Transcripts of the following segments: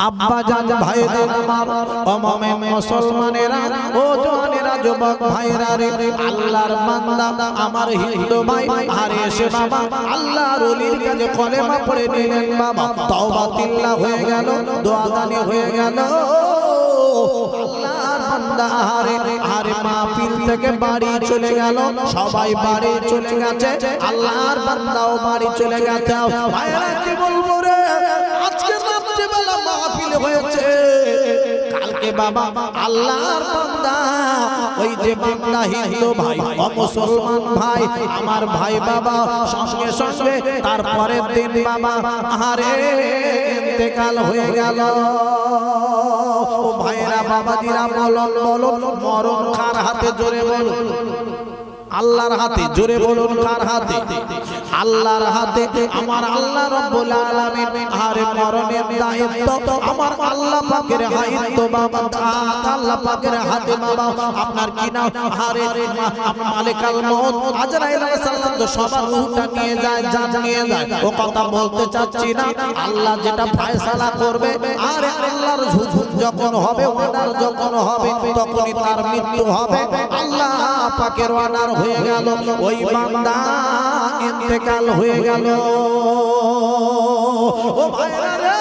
আব্বা জান ভাইদের আমার ও মুমিন মুসলমানেরা ও জওয়ানেরা যুবক ভাইরা রে আল্লাহর বান্দা আমার হিন্দু ভাই আরে এসে বাবা আল্লাহর ওলির কাছে কলেমা পড়ে নিলেন বাবা তওবা তিল্লাহ হয়ে গেল দোয়া দানি হয়ে গেল আল্লাহর বান্দা আরে মাহফিল থেকে বাড়ি চলে গেল সবাই বাড়ি চলে গেছে আল্লাহর বান্দাও বাড়ি চলে গেছে ভাইরা কি বলবো রে আজকে রাত্রিবেলা মাহফিল হয়েছে কালকে বাবা আল্লাহর বান্দা ওই যে বান্দা হিন্দু ভাই ও মুসলমান ভাই আমার ভাই বাবা সঙ্গে সঙ্গে তারপরের দিন বাবা আরে ইন্তেকাল হয়ে গেল ও ভাইরা বাবাজিরা বলুন বলুন মরণ কার হাতে জোরে বলুন আল্লাহর হাতে জোরে বলুন কার হাতে আল্লাহর হাতে আমার আল্লাহ রাব্বুল আলামিন আরে মরণের দায়িত্ব আমার আল্লাহ পাকের দায়িত্ব বাবা আল্লাহ পাকের হাতে বাবা আপনার কি নাম আরে আপনার মালিকাল মউত আজরাইল আলাইহিস সালাম তো সবার রূহটা নিয়ে যায় জান নিয়ে যায় ও কথা বলতে চাচ্ছি না আল্লাহ যেটা ফয়সালা করবে আরে আল্লাহর হুকুম যখন হবে ওনার যখন হবে তখনই তার মৃত্যু হবে আল্লাহ পাকের ওয়ানার হয়ে গেল ওই বান্দা ইন্তেকাল হয়ে গেল ও ভাইরা রে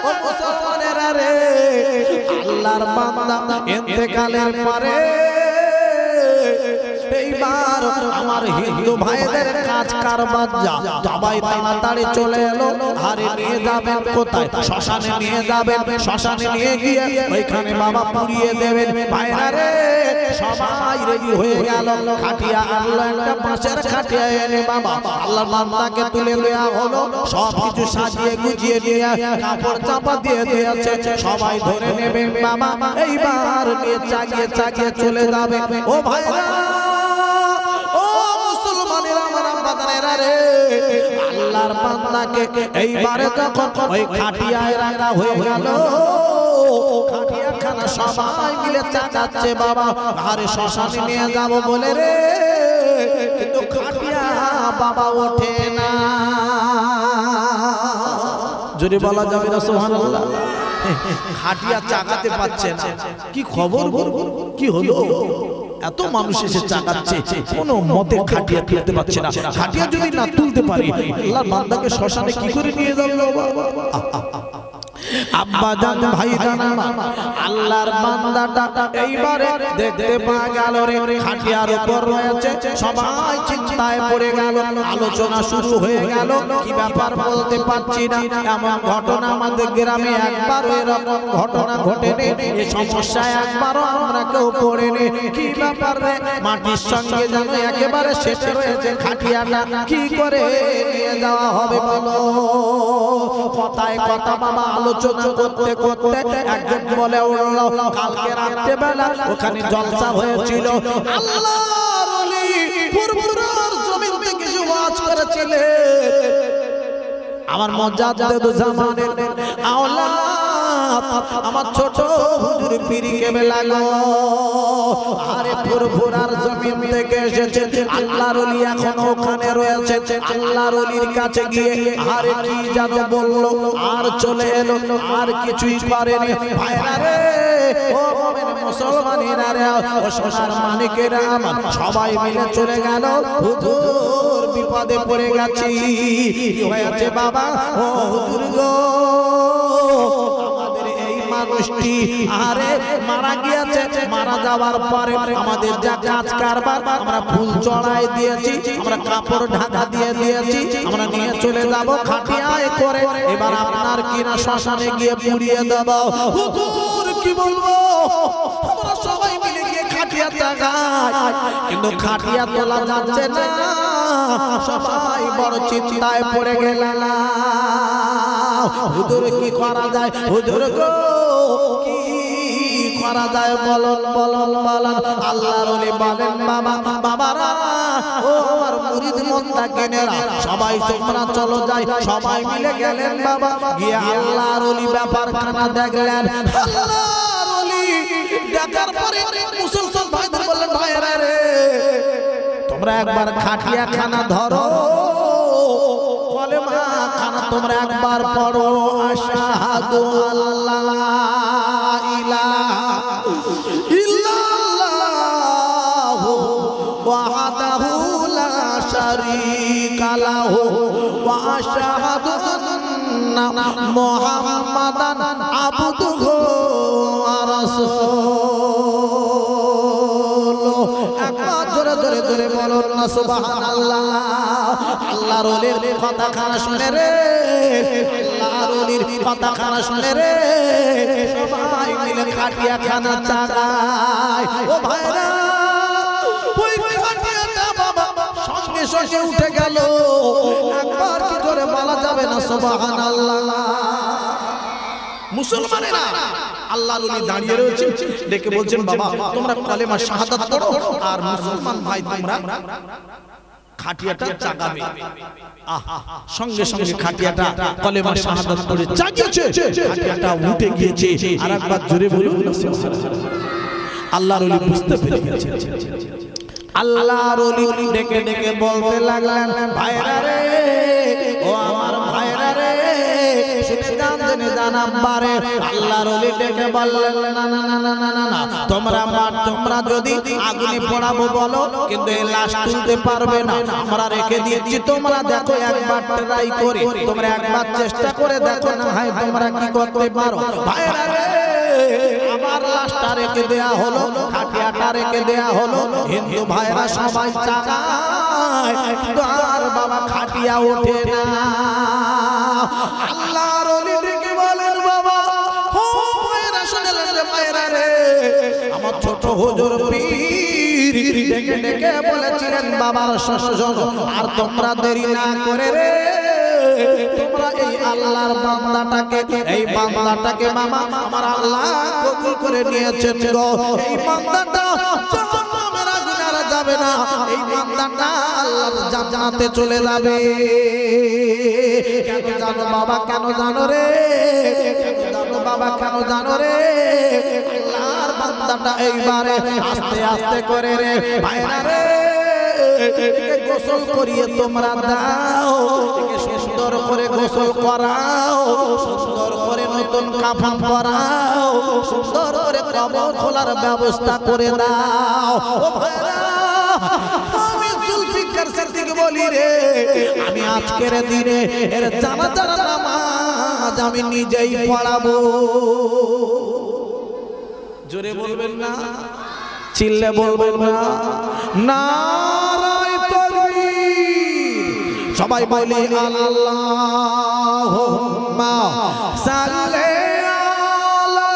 ও মুসলমানেরা রে আল্লাহর বান্দা ইন্তেকালের পরে এইবার আমার হিন্দু ভাইদের কাজ কারবার যা সবাই তাড়াতাড়ি চলে এলো আরে নিয়ে যাবেন কোথায় শ্মশানে নিয়ে যাবেন শ্মশানে নিয়ে গিয়ে ওইখানে বাবা পুড়িয়ে দেবেন ভাইরা রে সবাই রেডি হয়ে গেল খাটিয়া আল্লাহ একটা বাঁশের খাটিয়া এনে বাবা আল্লাহর বান্দাকে তুলে দেয়া হলো সব কিছু সাজিয়ে গুছিয়ে নিয়ে কাপড় চাপা দিয়ে দিয়েছে সবাই ধরে নেবেন বাবা এইবার নিয়ে চাগিয়ে চাগিয়ে চলে যাবে ও ভাইরা আল্লাহর বান্দাকে এইবারে যখন ওই খাটিয়ায় রাখা হয়ে গেল খাটিয়াখানা সবাই মিলে চাচাচ্ছে বাবা আরে শ্মশানে নিয়ে যাব বলে রে কিন্তু খাটিয়া বাবা ওঠে না যদি বলা যাবে না সুবহানাল্লাহ খাটিয়া চাকাতে পারছে না কি খবর কি হলো এত মানুষ এসে চাকাচ্ছে কোনো মতে খাটিয়া তুলতে পারছে না খাটিয়া যদি না তুলতে পারি আল্লাহর বান্দাকে শ্মশানে কি করে নিয়ে যাবে বাবা আব্বা জান ভাই জান আল্লাহর বান্দাটা এইবারে দেখতে পাওয়া গেল রে খাটিয়ার উপর রয়েছে সবাই চিন্তায় পড়ে গেল আলোচনা শুরু হয়ে গেল কি ব্যাপার বলতে পারছি না এমন ঘটনা আমাদের গ্রামে একবার এরকম ঘটনা ঘটেনি এই সমস্যা একবারও আমরা কেউ পড়েনি কি ব্যাপার রে মাটির সঙ্গে যেন একেবারে সেটে রয়েছে খাটিয়াটা কি করে নিয়ে যাওয়া হবে বলো কথায় কথা বাবা আলোচনা করতে করতে একজন বলে উঠলো কালকে রাতে বেলা ওখানে জলসা হয়েছিল আল্লাহর ওলি ফুরফুরার জমিন থেকে ওয়াজ করেছিলেন আমার মুজাদ্দিদ জামানের আওলাদ আমার ছোট হুজুর পীর কেবলা গো আরে ফুরফুরার জমিন থেকে এসেছে আল্লাহর ওলি এখন ওখানে রয়েছে আল্লাহর ওলির কাছে গিয়ে আরে কি যেন বললো আর চলে এলো আর কিছুই করেনি ভাইরা রে ও মুমিন মুসলমানেরা রে ও সোনার মানিকেরা আমার সবাই মিলে চলে গেল হুজুর বিপদে পড়ে গেছি কি হয়েছে বাবা ও হুজুর গো আমাদের এই মানুষটি আরে মারা গিয়েছে মারা যাওয়ার পরে আমাদের যা কাজ কারবার আমরা ফুল চড়াই দিয়েছি আমরা কাপড় ঢাকা দিয়ে দিয়েছি আমরা নিয়ে চলে যাব খাটিয়ায় করে এবার আপনার কিনা শ্মশানে গিয়ে পুড়িয়ে দেব হুজুর কি বলবো আমরা সবাই মিলে গিয়ে খাটিয়া তাকাই কিন্তু খাটিয়া তোলা যাচ্ছে না সবাই বড় চিন্তায় পড়ে গেল হুজুর কি করা যায় হুজুর গো কি করা যায় বলুন বলুন বলুন আল্লাহর ওলি বলেন বাবা বাবারা ও আমার মুরিদ মুত্তাকিনেরা সবাই তোমরা চলো যাই সবাই মিলে গেলেন বাবা গিয়ে আল্লাহর ওলি ব্যাপারখানা দেখলেন আল্লাহর ওলি দেখার পরে মুসলমান ভাইদের বললেন ভাইরা রে তোমরা একবার খাটিয়া খানা ধরো কলেমা খানা তোমরা একবার পড়ো আশহাদু আল্লা ইলাহা ইল্লাল্লাহু ওয়াহদাহু লা শারীকা লাহু ওয়া আশহাদু আন্না মুহাম্মাদান আবদুহু ওয়া রাসূলুহু। একবার জোরে জোরে জোরে বলুন না সুবহানাল্লাহ। আল্লাহর ওলির কথাখানা শুনে রে, আল্লাহর ওলির কথাখানা শুনে রে, সবাই মিলে খাটিয়া খানা চাগায়। ও ভাইরা, ওই খাটিয়াটা বাবা সঙ্গে সঙ্গে উঠে গেল। একবার কি জোরে বলা যাবে না সুবহানাল্লাহ? মুসলমানেরা আল্লাহর ওলি দাঁড়িয়ে রয়েছে, ডেকে বলছেন বাবা তোমরা কালেমা শাহাদাত পড়ো, আর মুসলমান ভাই তোমরা খাটিয়াটা জাগাবে। সঙ্গে সঙ্গে খাটিয়াটা কালেমা শাহাদাত পড়ে জাগিয়েছে, খাটিয়াটা উঠে গিয়েছে। আর একবার জোরে বলুন আল্লাহর ওলি বুঝতে পেরে গেছে। আল্লাহর ওলি ডেকে ডেকে বলতে লাগলেন ভাইরা রে, ও আমার ভাইরা রে, শুনে যান জেনে জান আব্বারে। আল্লাহর ওলি ডেকে বললেন না না না না না না, তোমরা যদি আগুনে পোড়াবো বলো, কিন্তু এই লাশ তুলতে পারবে না। আমরা রেখে দিয়েছি, তোমরা দেখো একবার ট্রাই করে, তোমরা একবার চেষ্টা করে দেখো না হয় তোমরা কি করতে পারো। ভাইরা রে, আমার লাশটা রেখে দেয়া হলো, খাটিয়াটা রেখে দেয়া হলো, হিন্দু ভাইরা সবাই চাগায়, কিন্তু আর বাবা খাটিয়া ওঠে না। আল্লাহর ওলি ডেকে বলেন বাবা, ও ভাইরা শুনলেন রে ভাইরা রে, আমার ছোট হুজুর পীর ডেকে ডেকে বলেছিলেন বাবার শোনো, আর তোমরা দেরি না করে রে, তোমরা এই আল্লাহর এই বান্দাটাকে মামা আমার আল্লাহ কবুল করে নিয়েছেন গো। এই বান্দাটা জাহান্নামের আগুনে আর যাবে না, এই বান্দাটা আল্লাহর জান্নাতে চলে যাবে। কেন জানো বাবা, কেন জানো রে, কেন জানো বাবা, কেন জানো রে? আল্লাহর বান্দাটা এইবারে আস্তে আস্তে করে রে ভাইরা রে, একে গোসল করিয়ে তোমরা দাও, একে সুন্দর করে গোসল করাও, সুন্দর করে নতুন কাফন পরাও, সুন্দর করে কবর খোলার ব্যবস্থা করে দাও। ও ভাইরা, আমি জুলফিকার সিদ্দিক বলি রে, আমি আজকের দিনে এর জানাজার নামাজ আমি নিজেই পড়াবো। জোরে বলবেন না, চিল্লে বলবেন না, নারায়ে তাকবীর। সবাই বলি আল্লাহুম্মা সাল্লি আলা।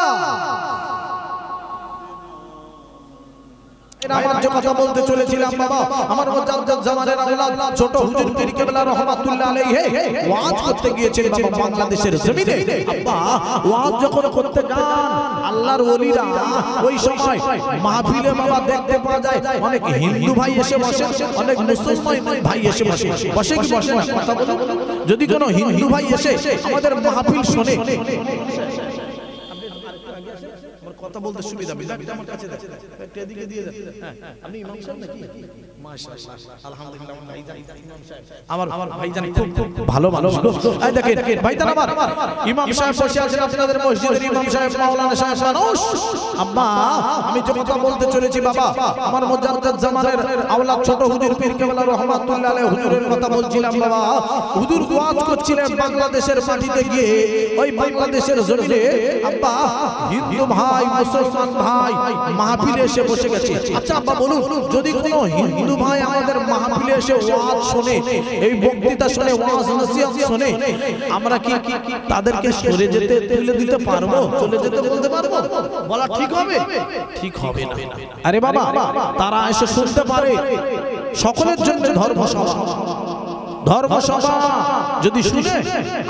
আমার যে কথা বলতে চলেছিলাম বাবা, আমার মুজাদ্দিদ জামানের আওলাদ ছোট হুজুর পীর কেবলা রাহমাতুল্লাহ আলাইহি ওয়াজ করতে গিয়েছেন বাবা বাংলাদেশের জমিনে। আব্বা ওয়াজ যখন করতে যান আল্লাহর ওলিরা, ওই সময় মাহফিলে বাবা দেখতে পাওয়া যায় অনেক হিন্দু ভাই এসে বসে, অনেক মুসলমান ভাই এসে বসে। বসে কি বসে না কথা বলুন? যদি কোনো হিন্দু ভাই এসে আমাদের মাহফিল শুনে, কথা বলতে সুবিধা আমার কাছে এদিকে দিয়ে দেন। আপনি ইমাম সাহেব নাকি? মাশাআল্লাহ, আলহামদুলিল্লাহ। আমার ভাইজান খুব ভালো মানুষ। এই দেখেন ভাইজান, আমার ইমাম সাহেব বসে আছেন আপনাদের মসজিদের ইমাম সাহেব, মাওলানা সাহেব মানুষ। আব্বা আমি যে কথা বলতে চলেছি বাবা, আমার মুজাদ্দিদ জামানের আওলাদ ছোট হুজুর পীর কেবলা রাহমাতুল্লাহ আলাইহি হুজুরের কথা বলছিলাম বাবা। হুজুর ওয়াজ করছিলেন বাংলাদেশের মাটিতে গিয়ে, ওই বাংলাদেশের জমিনে আব্বা হিন্দু ভাই মুসলমান ভাই মাহফিলে এসে বসে গেছে। আচ্ছা আব্বা বলুন, যদি কোনো হিন্দু ভাই আমাদের মাহফিলে এসে ওয়াজ শুনে, এই বক্তৃতা শুনে, ওয়াজ নসিহত শুনে, আমরা কি তাদেরকে সরে যেতে তুলে দিতে পারবো? চলে যেতে বলতে পারবো? বলা ঠিক হবে? ঠিক হবে না। আরে বাবা, তারা এসে শুনতে পারে, সকলের জন্য ধর্মসভা। ধর্মসভা যদি শুনে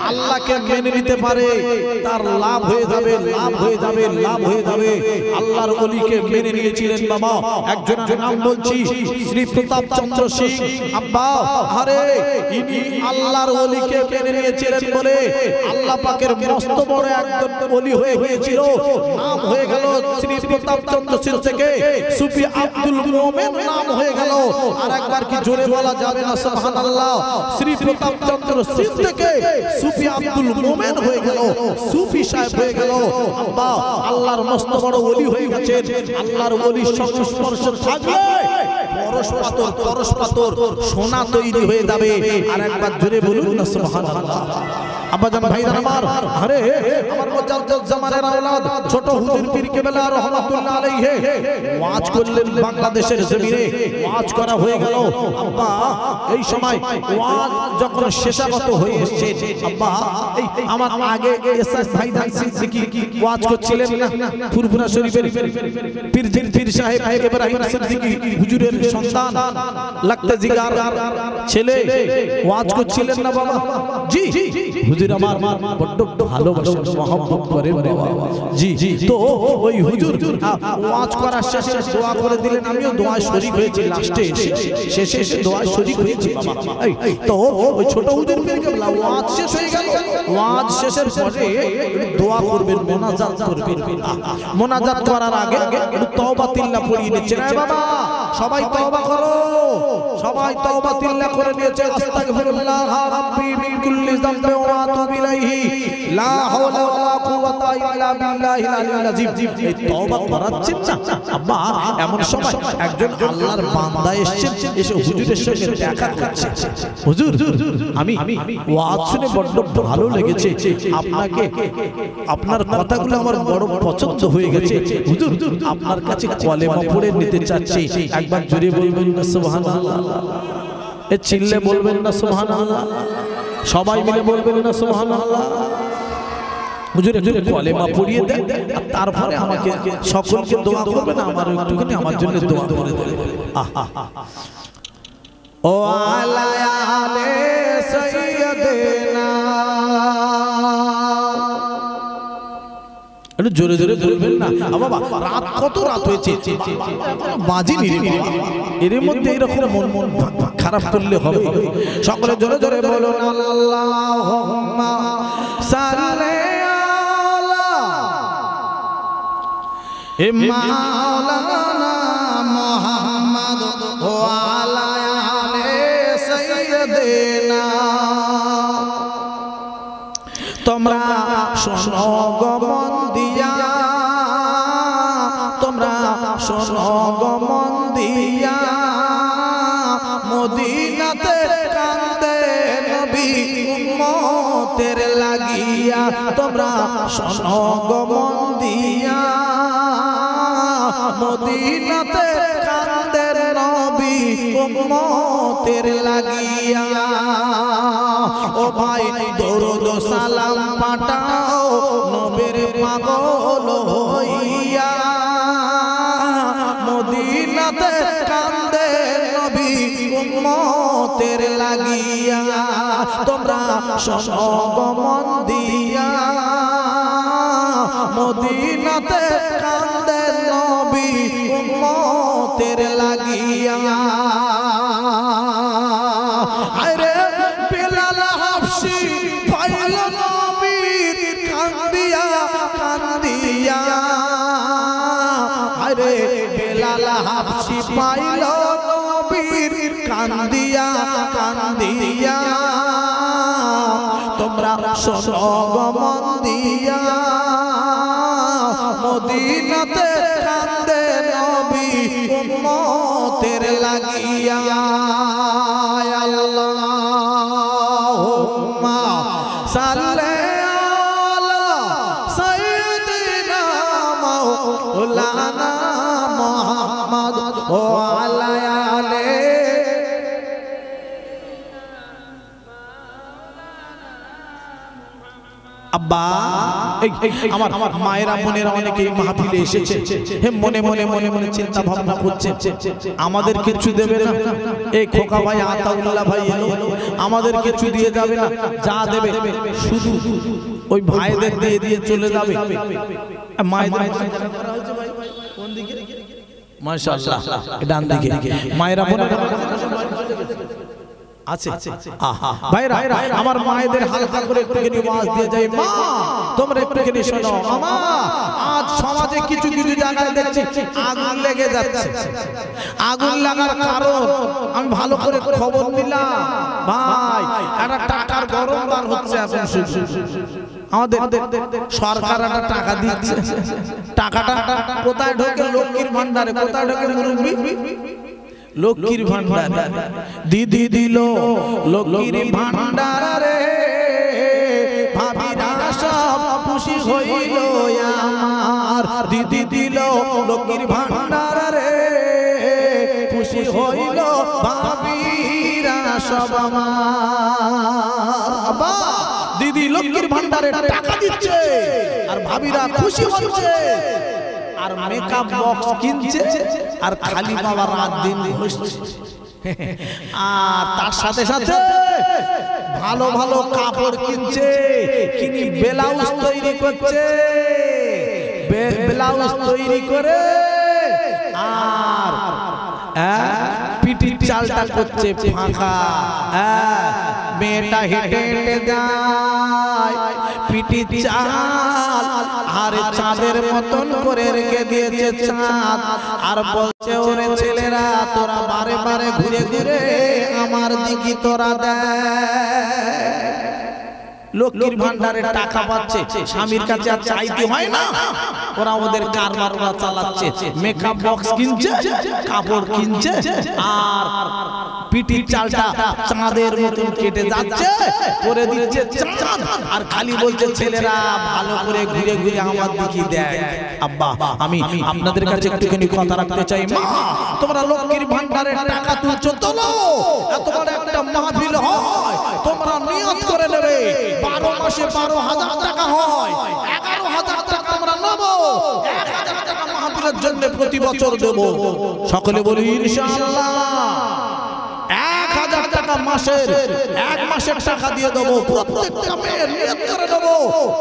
আল্লাহকে মেনে নিতে পারে, তার লাভ হয়ে যাবে, লাভ হয়ে যাবে, লাভ হয়ে যাবে। আল্লাহর ওলিকে মেনে নিয়েছিলেন বাবা, একজনের নাম বলছি শ্রী প্রতাপ চন্দ্র সিং। আব্বা আরে ইনি আল্লাহর ওলিকে মেনে নিয়েছিলেন বলে আল্লাহ পাকের মস্ত বড় একজন ওলি হয়ে গিয়েছিল। নাম হয়ে গেল শ্রী প্রতাপ চন্দ্র সিং থেকে সুফি আব্দুল মোমেন নাম হয়ে গেল। আর একবার কি জোরে বলা যাবে না সুবহানাল্লাহ? শ্রী প্রতাপচন্দ্র সিং থেকে সুফি আব্দুল মোমেন হয়ে গেল, সুফি সাহেব হয়ে গেল। আব্বা আল্লাহর মস্ত বড় ওলি হয়ে গেছেন। আল্লাহর ওলির সংস্পর্শে থাকলে পরশপাতর সোনা তৈরি হয়ে যাবে। আর একবার জোরে বলুন না সুবহানাল্লাহ। আব্বাজান ভাইজান আমার, আরে আমার মুজাদ্দিদ জামানের আওলাদ ছোট হুজুর পীর কেবলা রাহমাতুল্লাহ আলাইহি ওয়াজ করলেন বাংলাদেশের জমিনে। ওয়াজ করা হয়ে গেল। আব্বা এই সময় ওয়াজ যখন শেষাগত হয়ে এসেছে, আব্বা এই আমার আগে এসআর ভাইজান সিদ্দিকী ওয়াজ করছিলেন না, ফুরফুরা শরীফের পীর সাহেব ইব্রাহিম সিদ্দিকী হুজুরের সন্তান, লাগতে জিগার ছেলে ওয়াজ করছিলেন না বাবা? জি হুজুর আমার বড় ভালোবাসেন, মহব্বত করেন বাবা। জি তো ওই হুজুর ওয়াজ করার শেষে দোয়া করে দিলেন। আমিও দোয়ায় শরীক হয়েছি, লাস্টে শেষে দোয়ায় শরীক হয়েছি বাবা। তো ওই ছোট হুজুর পীর কেবলা ওয়াজ শেষ হয়ে গেল। ওয়াজ শেষের পরে দোয়া করবেন, মোনাজাত করবেন। মোনাজাত করার আগে একটু তওবা তিল্লা পড়িয়ে নিচ্ছেন। বাবা সবাই তওবা করো, সবাই তওবা তিল্লা করে নিয়েছে। আস্তাগফিরুল্লাহ রাব্বি মিন কুল্লি যামবি ওয়া আতুবু ইলাইহি লা হাওলা ওয়ালা কুওয়াতা ইল্লা বিল্লাহিল আলিয়্যিল আযীম। এই তওবা করাচ্ছেন না আব্বা, এমন সময় একজন আল্লাহর বান্দা এসেছেন, এসে হুজুরের সঙ্গে দেখা করছে। হুজুর আমি ওয়াজ শুনে বড় ভালো লেগেছে, আপনাকে আপনার কথাগুলো আমার বড় পছন্দ হয়ে গেছে। হুজুর আপনার কাছে কলেমা পড়ে নিতে চাচ্ছি। একবার জোরে বলবেন না সুবহানাল্লাহ? এ চিল্লে বলবেন না সুবহানাল্লাহ? সবাই মিলে বলবেন না সুবহানাল্লাহ? হুজুর একটু কলেমা পড়িয়ে দেন, আর তারপরে আমাকে সকলকে দোয়া করবেন, আমার একটুখানি আমার জন্য দোয়া করে দেবেন। ও আলা আলে সাইয়্যিদিনা, একটু জোরে জোরে বলবেন না বাবা। রাত কত রাত হয়েছে, বাজিনি রে বাবা। এর মধ্যে এরকম মন খারাপ করলে হবে? সকলে জোরে জোরে বলুন আল্লাহুম্মা সাল্লি আলা মাওলানা মুহাম্মদ ওয়া আলা আলি সাইয়্যিদিনা। তোমরা শোনো গো মন দিয়া, তোমরা শোনো গো মন দিয়া, মদিনাতে কান্দে নবী উম্মতের লাগিয়া। তোমরা শোনো গো মন দিয়া, মদিনাতে কান্দে নবী উম্মতের লাগিয়া। ও ভাই দরুদ সালাম পাঠাও নবীর পাগল হইয়া, মদিনাতে কান্দে নবী উম্মতের লাগিয়া। তোমরা শোনো গো মন দিয়া, মদিনাতে কান্দে নবী উম্মতের লাগিয়া। আরে বেলাল হাবশি পাইল নবীর কান্দিয়া কান্দিয়া। আরে বেলাল হাবশি পাইল নবীর কান্দিয়া কান্দিয়া। তোমরা শোনো গো মন দিয়া, মদিনাতে কান্দে নবী উম্মতের লাগিয়া। আল্লাহুম্মা সাল্লি আলা সাইয়্যিদিনা মাওলানা মুহাম্মদ ওয়া আলা আলি। আব্বা আমার মায়েরা বোনেরা অনেকেই মাহফিলে এসেছে, হে মনে মনে মনে মনে চিন্তা ভাবনা করছে আমাদের কিছু দেবে না। এই খোকা ভাই আতাউল্লাহ ভাই এলো, আমাদের কিছু দিয়ে যাবে না। যা দেবে শুধু ওই ভাইদের দিয়ে দিয়ে চলে যাবে। মায়েদের কোন দিকে? মাশাআল্লাহ ডান দিকে। মায়েরা বোনেরা আছে ভাইরা আমার মায়েদের হালকা করে একটুখানি ওয়াজ দিয়ে যাই মা তোমরা একটুখানি শোনো মামা আজ সমাজে কিছু কিছু জায়গায় দেখছি আগুন লেগে যাচ্ছে আগুন লাগার কারণ আমি ভালো করে খবর নিলাম ভাই একটা টাকার গরম বার হচ্ছে এখন আমাদের সরকার একটা টাকা দিচ্ছে টাকাটা কোথায় ঢোকে লক্ষ্মীর ভান্ডারে কোথায় ঢোকে মুরব্বি লক্ষ্মীর ভান্ডারে দিদি দিল লক্ষ্মীর ভান্ডারে ভাবিরা সব খুশি হইল আমার দিদি দিল লক্ষ্মীর ভান্ডারে খুশি হইল ভাবিরা সব আমার দিদি লক্ষ্মীর ভান্ডারে টাকা দিচ্ছে আর ভাবিরা খুশি হচ্ছে আর মেকআপ বক্স কিনছে আর খালি বাবা রাত দিন বসছে আর তার সাথে সাথে ভালো ভালো কাপড় কিনছে কিনি ব্লাউজ তৈরি করছে ব্লাউজ তৈরি করে আর পিটির চালটা করছে ফাঁকা মেয়েটা হেঁটে হেঁটে যায় পিটির চাল আর চাঁদের মতন করে রেখে দিয়েছে চাঁদ আর বলছে ওরে ছেলেরা তোরা বারে বারে ঘুরে ঘুরে আমার দিকে তোরা দেয় লক্ষ্মীর ভান্ডারে টাকা পাচ্ছে স্বামীর কাছে আর চাইতে হয় না ওরা ওদের কারবার চালাচ্ছে মেকআপ বক্স কিনছে কাপড় কিনছে আর পিটির চালটা চাঁদের মতন কেটে যাচ্ছে করে দিচ্ছে চাঁদ আর খালি বলছে ছেলেরা ভালো করে ঘুরে ঘুরে আমার দিকে দেয় আব্বা আমি আপনাদের কাছে একটুখানি কথা রাখতে চাই মা তোমরা লক্ষ্মীর ভান্ডারে টাকা তুলছো তোলো এত বড় একটা মাহফিল হয় তোমরা নিয়ত করে নেবে 12 মাসে 12,000 টাকা হয় 11,000 টাকা আমরা নেব 1,000 টাকা মাহফিলের জন্য প্রতি বছর দেব সকলে বলি ইনশাআল্লাহ 1,000 টাকা মাসের 1 মাসের টাকা দিয়ে দেব প্রত্যেকটা মেয়ের নিয়ত করে দেব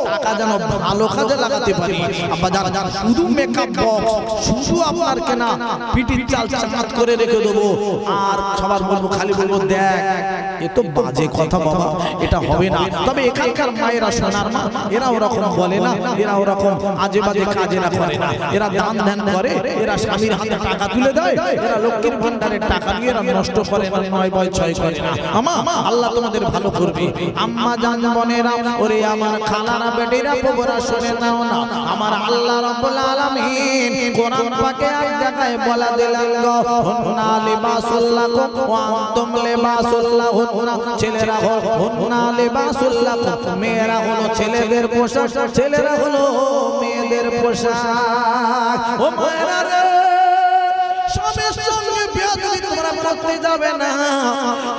টাকা যেন ভালো কাজে লাগাতে পারি আব্বা যারা শুধু মেকআপ বক্স শুধু আপনার কেনা পিটির চাল চাঁদ করে রেখে দেব আর সবার বলবো খালি বলবো দেখ এ তো বাজে কথা বাবা এটা হবে না তবে এখানকার মায়েরা সোনার মা এরা ওরকম বলে না এরা ওরকম আজে বাজে কাজে না করে না এরা দান ধ্যান করে এরা স্বামীর হাতে টাকা তুলে দেয় এরা লক্ষ্মীর ভান্ডারের টাকা নিয়ে এরা নষ্ট করে না নয় বয় ছয় করে না আমা আল্লাহ তোমাদের ভালো করবে আম্মা জান বোনেরা ওরে আমার খালারা বেটিরা প্রভুরা শুনে নাও না আমার আল্লাহ রাব্বুল আলামিন কোরআন পাকে এক জায়গায় বলা দিলেন গো হুন্না লিবাসুল লাকুম ওয়া আনতুম লিবাসুল লাহুন্না ছেলেরা হুন্না লিবাসুল লাকুম মেয়েরা হলো ছেলেদের পোশাক ছেলেরা হলো মেয়েদের পোশাক ও মেয়েরা রে স্বামীর সঙ্গে বিয়াদবি তোমরা করতে যাবে না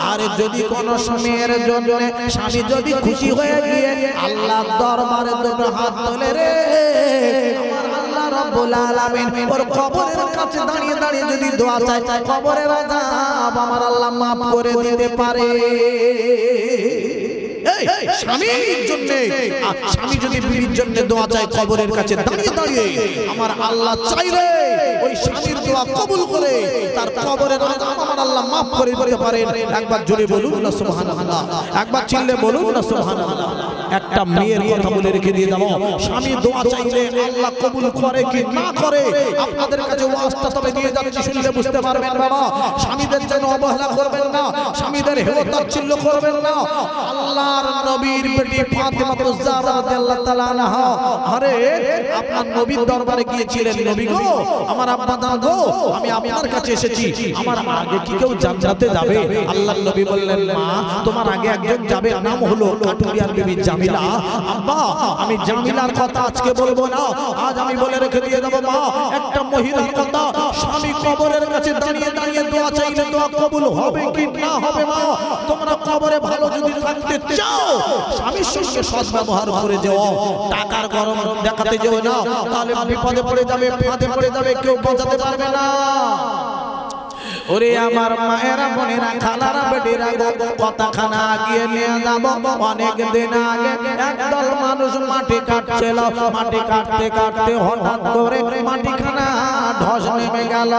আর যদি কোন সময়ের জন্য স্বামী যদি খুশি হয়ে গিয়ে আল্লাহর দরবারে দুটো হাত তোলে রে আমার আল্লাহ রাব্বুল আলামিন ওর কবরের কাছে দাঁড়িয়ে দাঁড়িয়ে যদি দোয়া চায় কবরের আযাব আমার আল্লাহ maaf করে দিতে পারে স্বামীর জন্য স্বামী যদি বিবির জন্য দোয়া চায় কবরের কাছে দাঁড়িয়ে দাঁড়িয়ে আমার আল্লাহ চাইলে ওই স্বামীর দোয়া কবুল করে তার কবরের আযাব আমার আল্লাহ maaf করে দিতে পারেন একবার জোরে বলুন না সুবহানাল্লাহ একবার চিল্লে বলুন না সুবহানাল্লাহ একটা মেয়ের কথা বলে রেখে দিয়ে যাবো স্বামী দোয়া চাইলে আল্লাহ কবুল করে কি না করে আপনাদের কাছে ওয়াজটা তবে দিয়ে যাচ্ছি শুনলে বুঝতে পারবেন বাবা স্বামীদের জন্য অবহেলা করবেন না স্বামীদের হেয়তাচ্ছিল্য করবেন না আল্লাহর নবীর বেটি ফাতেমা তুজারা রাদিয়াল্লাহু তাআলা আনহা আরে আপনার নবীর দরবারে গিয়েছিলেন নবী গো আমার আব্বা জান গো আমি আপনার কাছে এসেছি আমার আগে কি কেউ জান্নাতে যাবে আল্লাহর নবী বললেন মা তোমার আগে একজন যাবে নাম হলো কাটুরিয়ার বিবি জামিলা আব্বা আমি জামিলার কথা আজকে বলবো না আজ আমি বলে রেখে দিয়ে যাব মা একটা মহিলার কথা স্বামী কবরের কাছে দাঁড়িয়ে দাঁড়িয়ে দোয়া চাইলে দোয়া কবুল হবে কি না হবে মা তোমরা কবরে ভালো যদি থাকতে চাও স্বামীর সঙ্গে সৎ ব্যবহার করে যাও টাকার গরম দেখাতে যাও না তাহলে বিপদে পড়ে যাবে ফাঁদে পড়ে যাবে কেউ বাঁচাতে পারবে না ওরে আমার মায়েরা বোনেরা খালারা বেটিরা কথাখানা আগিয়ে নিয়ে যাব অনেক দিন আগে একদল মানুষ মাটি কাটছিল মাটি কাটতে কাটতে হঠাৎ করে মাটিখানা ধস নেমে গেল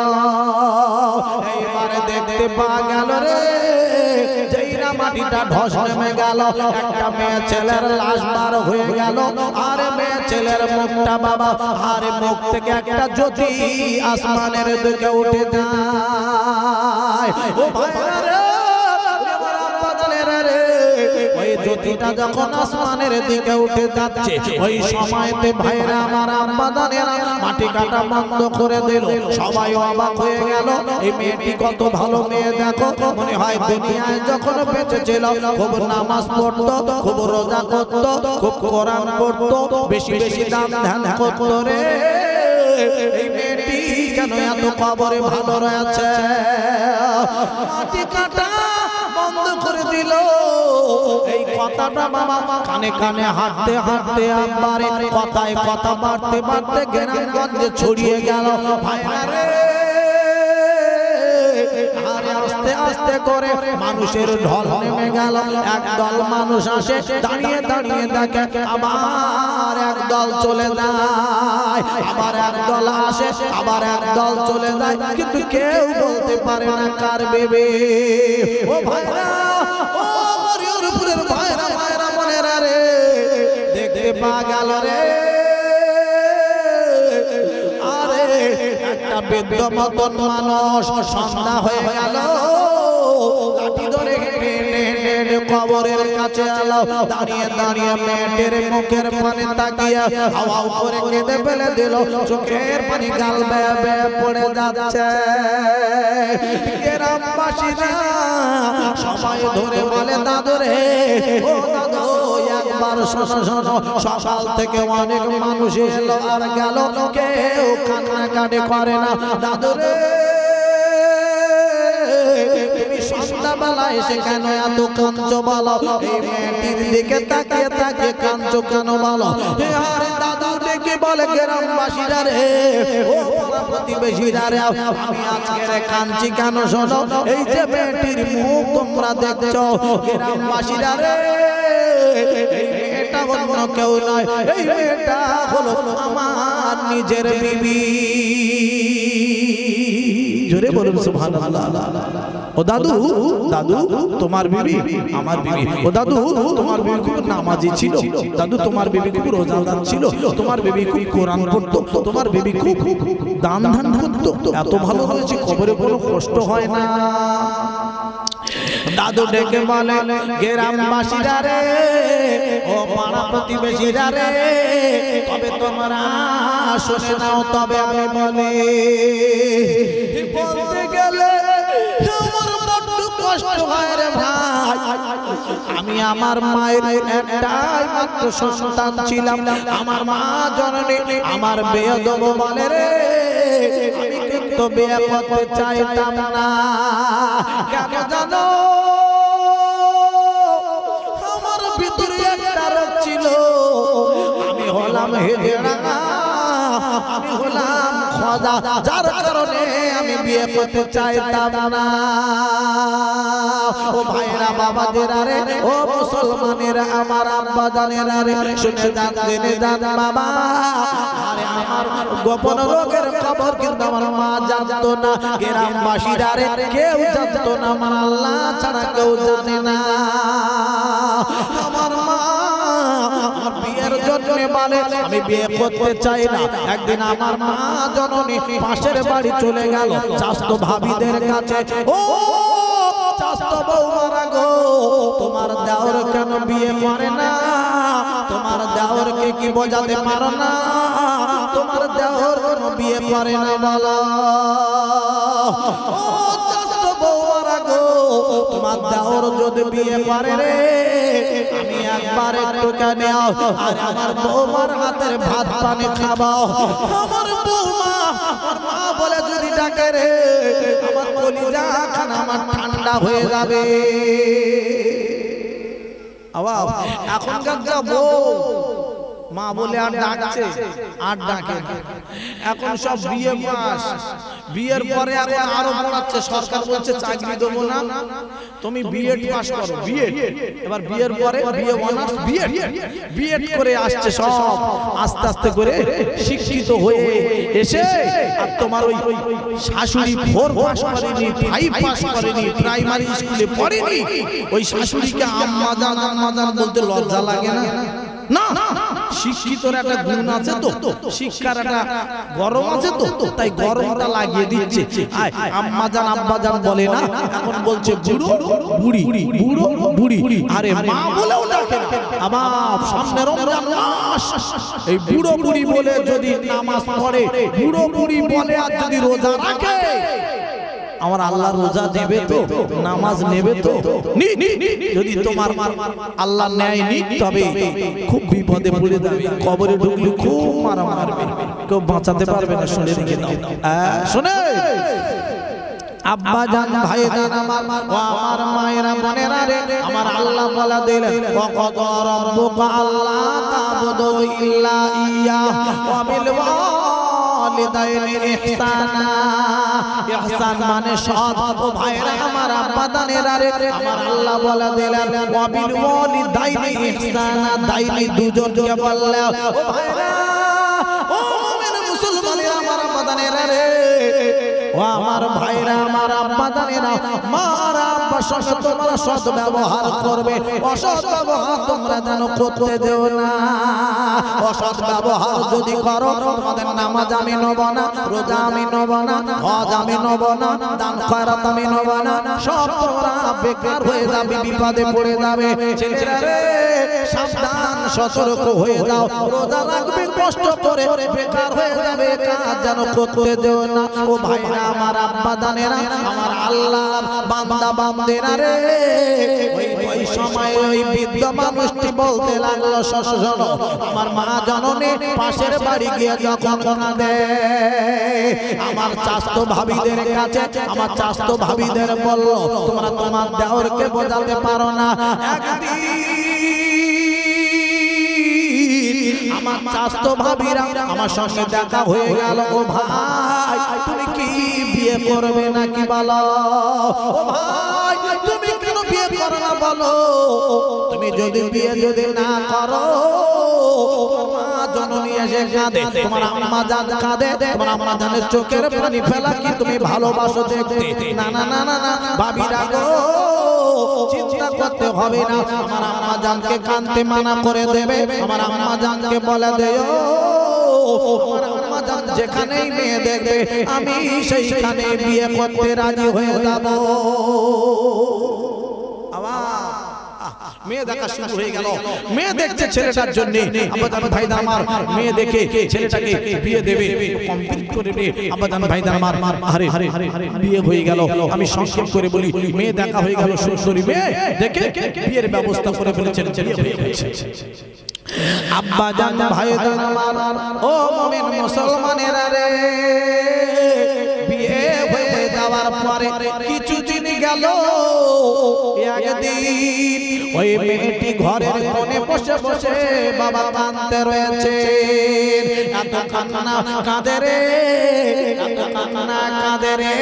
এইবারে দেখতে পাওয়া গেল রে যেই মাটিটা ধস নেমে গেল, একটা মেয়ে ছেলের লাশ বার হয়ে গেল। আর মেয়ে ছেলের মুখটা বাবা, আর মুখ থেকে একটা জ্যোতি আসমানের দিকে উঠে যায়। ও ভাইরা রে, ওই জ্যোতিটা যখন আসমানের দিকে উঠে যাচ্ছে, ওই সময়তে ভাইরা আমার আম্মাদানেরা মাটি কাটা বন্ধ করে দিল। সবাই অবাক হয়ে গেল, এই মেয়েটি কত ভালো মেয়ে দেখো, মনে হয় দুনিয়ায় যখন বেঁচে ছিল খুব নামাজ পড়তো, খুব রোজা করতো, খুব কোরআন পড়তো, বেশি বেশি দান ধ্যান করতো রে। এই মেয়েটি কেন এত কবরে ভালো রয়েছে? মাটি কাটা বন্ধ করে দিল। এই কথাটা বাবা কানে কানে হাঁটতে হাঁটতে আব্বারে কথায় কথা বাড়তে বাড়তে গ্রামগঞ্জে ছড়িয়ে গেল। ভাইরা রে, আরে আস্তে আস্তে করে মানুষের ঢল নেমে গেল। একদল মানুষ আসে, দাঁড়িয়ে দাঁড়িয়ে দেখে, আবার একদল চলে যায়, আবার একদল আসে, আবার একদল চলে যায়, কিন্তু কেউ বলতে পারে না কার বেবে। ও ভাইরা, ও হরিহরপুরের ভাইরা, ভাইরা মনেরা রে, দেখতে পা গেল রে, আরে একটা বৃদ্ধ মতন মানুষ, সন্ধ্যা হয়ে গেল, লাঠি ধরে কবরের কাছে এলো, দাঁড়িয়ে দাঁড়িয়ে মেয়েটির মুখের পানে তাকিয়ে হাওয়া করে কেঁদে ফেলে দিল, চোখের পানি গাল বেয়ে বেয়ে পড়ে যাচ্ছে। গ্রামবাসীরা সবাই ধরে বলে, দাদু রে, ও দাদু একবার শোনো শোনো, সকাল থেকে অনেক মানুষ এলো আর গেল, কেউ কান্নাকাটি করে না। দাদু রে, তুমি সন্ধ্যাবেলা এসে কেন এত কাঁদছো বলো? এই মেয়েটির দিকে তাকিয়ে তাকিয়ে কাঁদছো কেন বলো? আরে দাদু ডেকে বলে, গ্রামবাসীরা রে, ও প্রতিবেশীরা রে, আমি আজকের কাঁদছি কেন শোনো, এই যে মেয়েটির মুখ তোমরা দেখছো, গ্রামবাসীরা রে, এই মেয়েটা অন্য কেউ নয়, এই মেয়েটা হলো আমার নিজের বিবি। জোরে বলুন সুবহানাল্লাহ। ও দাদু, দাদু তোমার বিবি আমার বিবি। ও দাদু, তোমার বিবি খুব নামাজি ছিল, দাদু তোমার বিবি খুব রোজাদার ছিল, তোমার বিবি খুব কোরআন পড়তো, তোমার বিবি খুব দান ধ্যান করতো, এত ভালো হয়েছে, কবরে কোনো কষ্ট হয় না। দাদু ডেকে বলে, গ্রামবাসীরা রে, ও পাড়া প্রতিবেশীরা রে, তবে তোমরা শুনে নাও, তবে আমি বলি, বলতে গেলে আমার বড্ড কষ্ট হয় রে ভাই। আমি আমার মায়ের একটাই মাত্র সন্তান ছিলাম, আমার মা জননী আমার বিয়ে দেবো বলে রে, আমি কিন্তু বিয়ে করতে চাইতাম না। কেন জানো? আমার ভিতরে একটা রোগ ছিল, আমি হলাম হেজেনা, আমি হলাম খোদা, যার কারণে আমি বিয়ে করতে চাইতাম না। ও ভাইরা বাবাদেরা রে, ও মুসলমানেরা, আমার আব্বা জানেরা রে, শুনে যান জেনে যান বাবা, আরে আমার গোপন রোগের খবর কিন্তু আমার মা জানতো না, গ্রামবাসীরা রে কেউ জানতো না, আমার আল্লাহ ছাড়া কেউ জানে না। আমার মা আমার বিয়ের জন্য বলে আমি বিয়ে করতে চাই না। একদিন আমার মা জননী পাশের বাড়ি চলে গেল চাস্তো ভাবিদের কাছে, ও চাস্তো বৌমারা গো, তোমার দেওর কেন বিয়ে করে না? তোমার দেওরকে কি বোঝাতে পারো না? তোমার দেওর কেন বিয়ে করে না বলো? ও চাস্তো বৌমারা গো, তোমার দেওর যদি বিয়ে করে রে, আমি একবার একটু কেনে আর আমার বৌমার হাতের ভাত পানি খাবাও। আমার বৌমা আমার মা বলে যদি ডাকে রে, আমার কলিজা খানা আমার ঠান্ডা হয়ে যাবে। এখনকার যা বউ, মা বলে আর ডাকছে আর ডাকে না। এখন সব বিয়ে পাস, বিয়ের পরে এখন আরো পড়াচ্ছে, সরকার বলছে চাকরি দেবো না, তুমি বিএড পাস করো, বিএড। এবার বিয়ের পরে বিয়ে অনার্স বিএড, বিএড করে আসছে সব, আস্তে আস্তে করে শিক্ষিত হয়ে এসে আর তোমার ওই শাশুড়ি 4 পাস করেনি, 5 পাস করেনি, প্রাইমারি স্কুলে পড়েনি, ওই শাশুড়িকে আম্মা জান বলতে লজ্জা লাগে না? না, শিক্ষিতর একটা গুণ আছে তো, শিক্ষার একটা গরম আছে তো, তাই গরমটা লাগিয়ে দিচ্ছে। আম্মা জান আব্বা জান বলে না, এখন বলছে বুড়ো বুড়ি, বুড়ো বুড়ি। আরে মা বলেও ডাকে না। আমার সামনে রমজান মাস, এই বুড়ো বুড়ি বলে যদি নামাজ পড়ে, বুড়ো বুড়ি বলে আর যদি রোজা রাখে, আমার আল্লাহ রোজা দেবে তো, নামাজ নেবে তো? যদি তোমার আল্লাহ নেয় নি, তবে খুব বিপদে পড়ে যাবে, কবরে ঢুকলে খুব মারা মারবে, কেউ বাঁচাতে পারবে না। শুনে রেখে দাও, শুনে আব্বা জান ভাই জান আমার ও আমার মায়েরা বোনেরা রে, আমার আল্লাহ বলা দিলেন ওয়াকাদা রাব্বুকা আল্লা তা'বুদু ইল্লা ইয়্যাহু ওয়া বিল ওয়ালিদাইনি ইহসানা। ইহসান মানে সৎ। ও ভাইরা আমার আব্বা জানেরা রে, আমার আল্লাহ বলা দিলেন ওয়া বিল ওয়ালিদাইনি ইহসানা, দাইনি দুজনকে বললেন। ও ভাইরা, ও মুমিন মুসলমানেরা, আমার আব্বা জানেরা রে, ও আমার ভাইরা, আমার আব্বা জানেরা, মার আব্বার সঙ্গে তোমরা সৎ ব্যবহার করবে, অসৎ ব্যবহার তোমরা যেন করতে যেও না। অসৎ ব্যবহার যদি করো, তোমাদের নামাজ আমি নেব না, রোজা আমি নেব না, হজ আমি নেব না, দান খয়রাত আমি নেব না, সব তোমরা বেকার হয়ে যাবে, বিপদে পড়ে যাবে। ছেলেরা রে, সাবধান, সতর্ক হয়ে যাও, রোজা রাখবে কষ্ট করে, বেকার হয়ে যাবে, কাজ যেন করতে যেও না। ও ভাইরা, আমার আব্বা জানেরা, আমার আল্লাহর বান্দা বান্দেরা রে, ওই সময় ওই বৃদ্ধ মানুষটি বলতে লাগলো, শোনো, আমার মা জননী পাশের বাড়ি গিয়ে যখন কাঁদে, আমার চাচতো ভাবিদের কাছে, আমার চাচতো ভাবিদের বলল, তোমরা তোমার দেওরকে বোঝাতে পারো না। একদিন আমার চাচতো ভাবিরা আমার সঙ্গে দেখা হয়ে গেল। ও ভাই, তুমি কি বিয়ে করবে নাকি বলো? ও ভাই, তুমি কেন বিয়ে করো না বলো? তুমি যদি বিয়ে যদি না করো, তোমার জননী এসে কাঁদে, তোমার আম্মা জান কাঁদে, তোমার আম্মা জানের চোখের পানি ফেলা কি তুমি ভালোবাসো দেখতে? না না না না না, ভাবিরা গো, চিন্তা করতে হবে না, আমার আম্মা জানকে কাঁদতে মানা করে দেবে, আমার আম্মা জানকে বলে দেও, আমার আম্মা জান যেখানেই মেয়ে দেখবে, আমি সেইখানে বিয়ে করতে রাজি হয়ে যাব। মেয়ে দেখা শুরু হয়ে গেল, মেয়ে দেখছে ছেলেটার জন্য। আব্বাজান ভাইদান আমার মেয়ে দেখে ছেলেটাকে বিয়ে দেবে, কমপ্লিট করে রে। আব্বাজান ভাইদান আমার আরে বিয়ে হয়ে গেল। আমি সংক্ষেপ করে বলি, মেয়ে দেখা হয়ে গেল, সুন্দরী মেয়ে দেখে বিয়ের ব্যবস্থা করে ফেলেছেন, বিয়ে হয়ে গেছে। আব্বাজান ভাইদান আমার, ও মুমিন মুসলমানেরা রে, বিয়ে হয়ে যাওয়ার পরে কিছুদিন গেল, একদিন ওই মেয়েটি ঘরের কোণে বসে বসে বাবা কাঁদতে রয়েছে। এত কান্না কাঁদে রে, এত কান্না কাঁদে রে,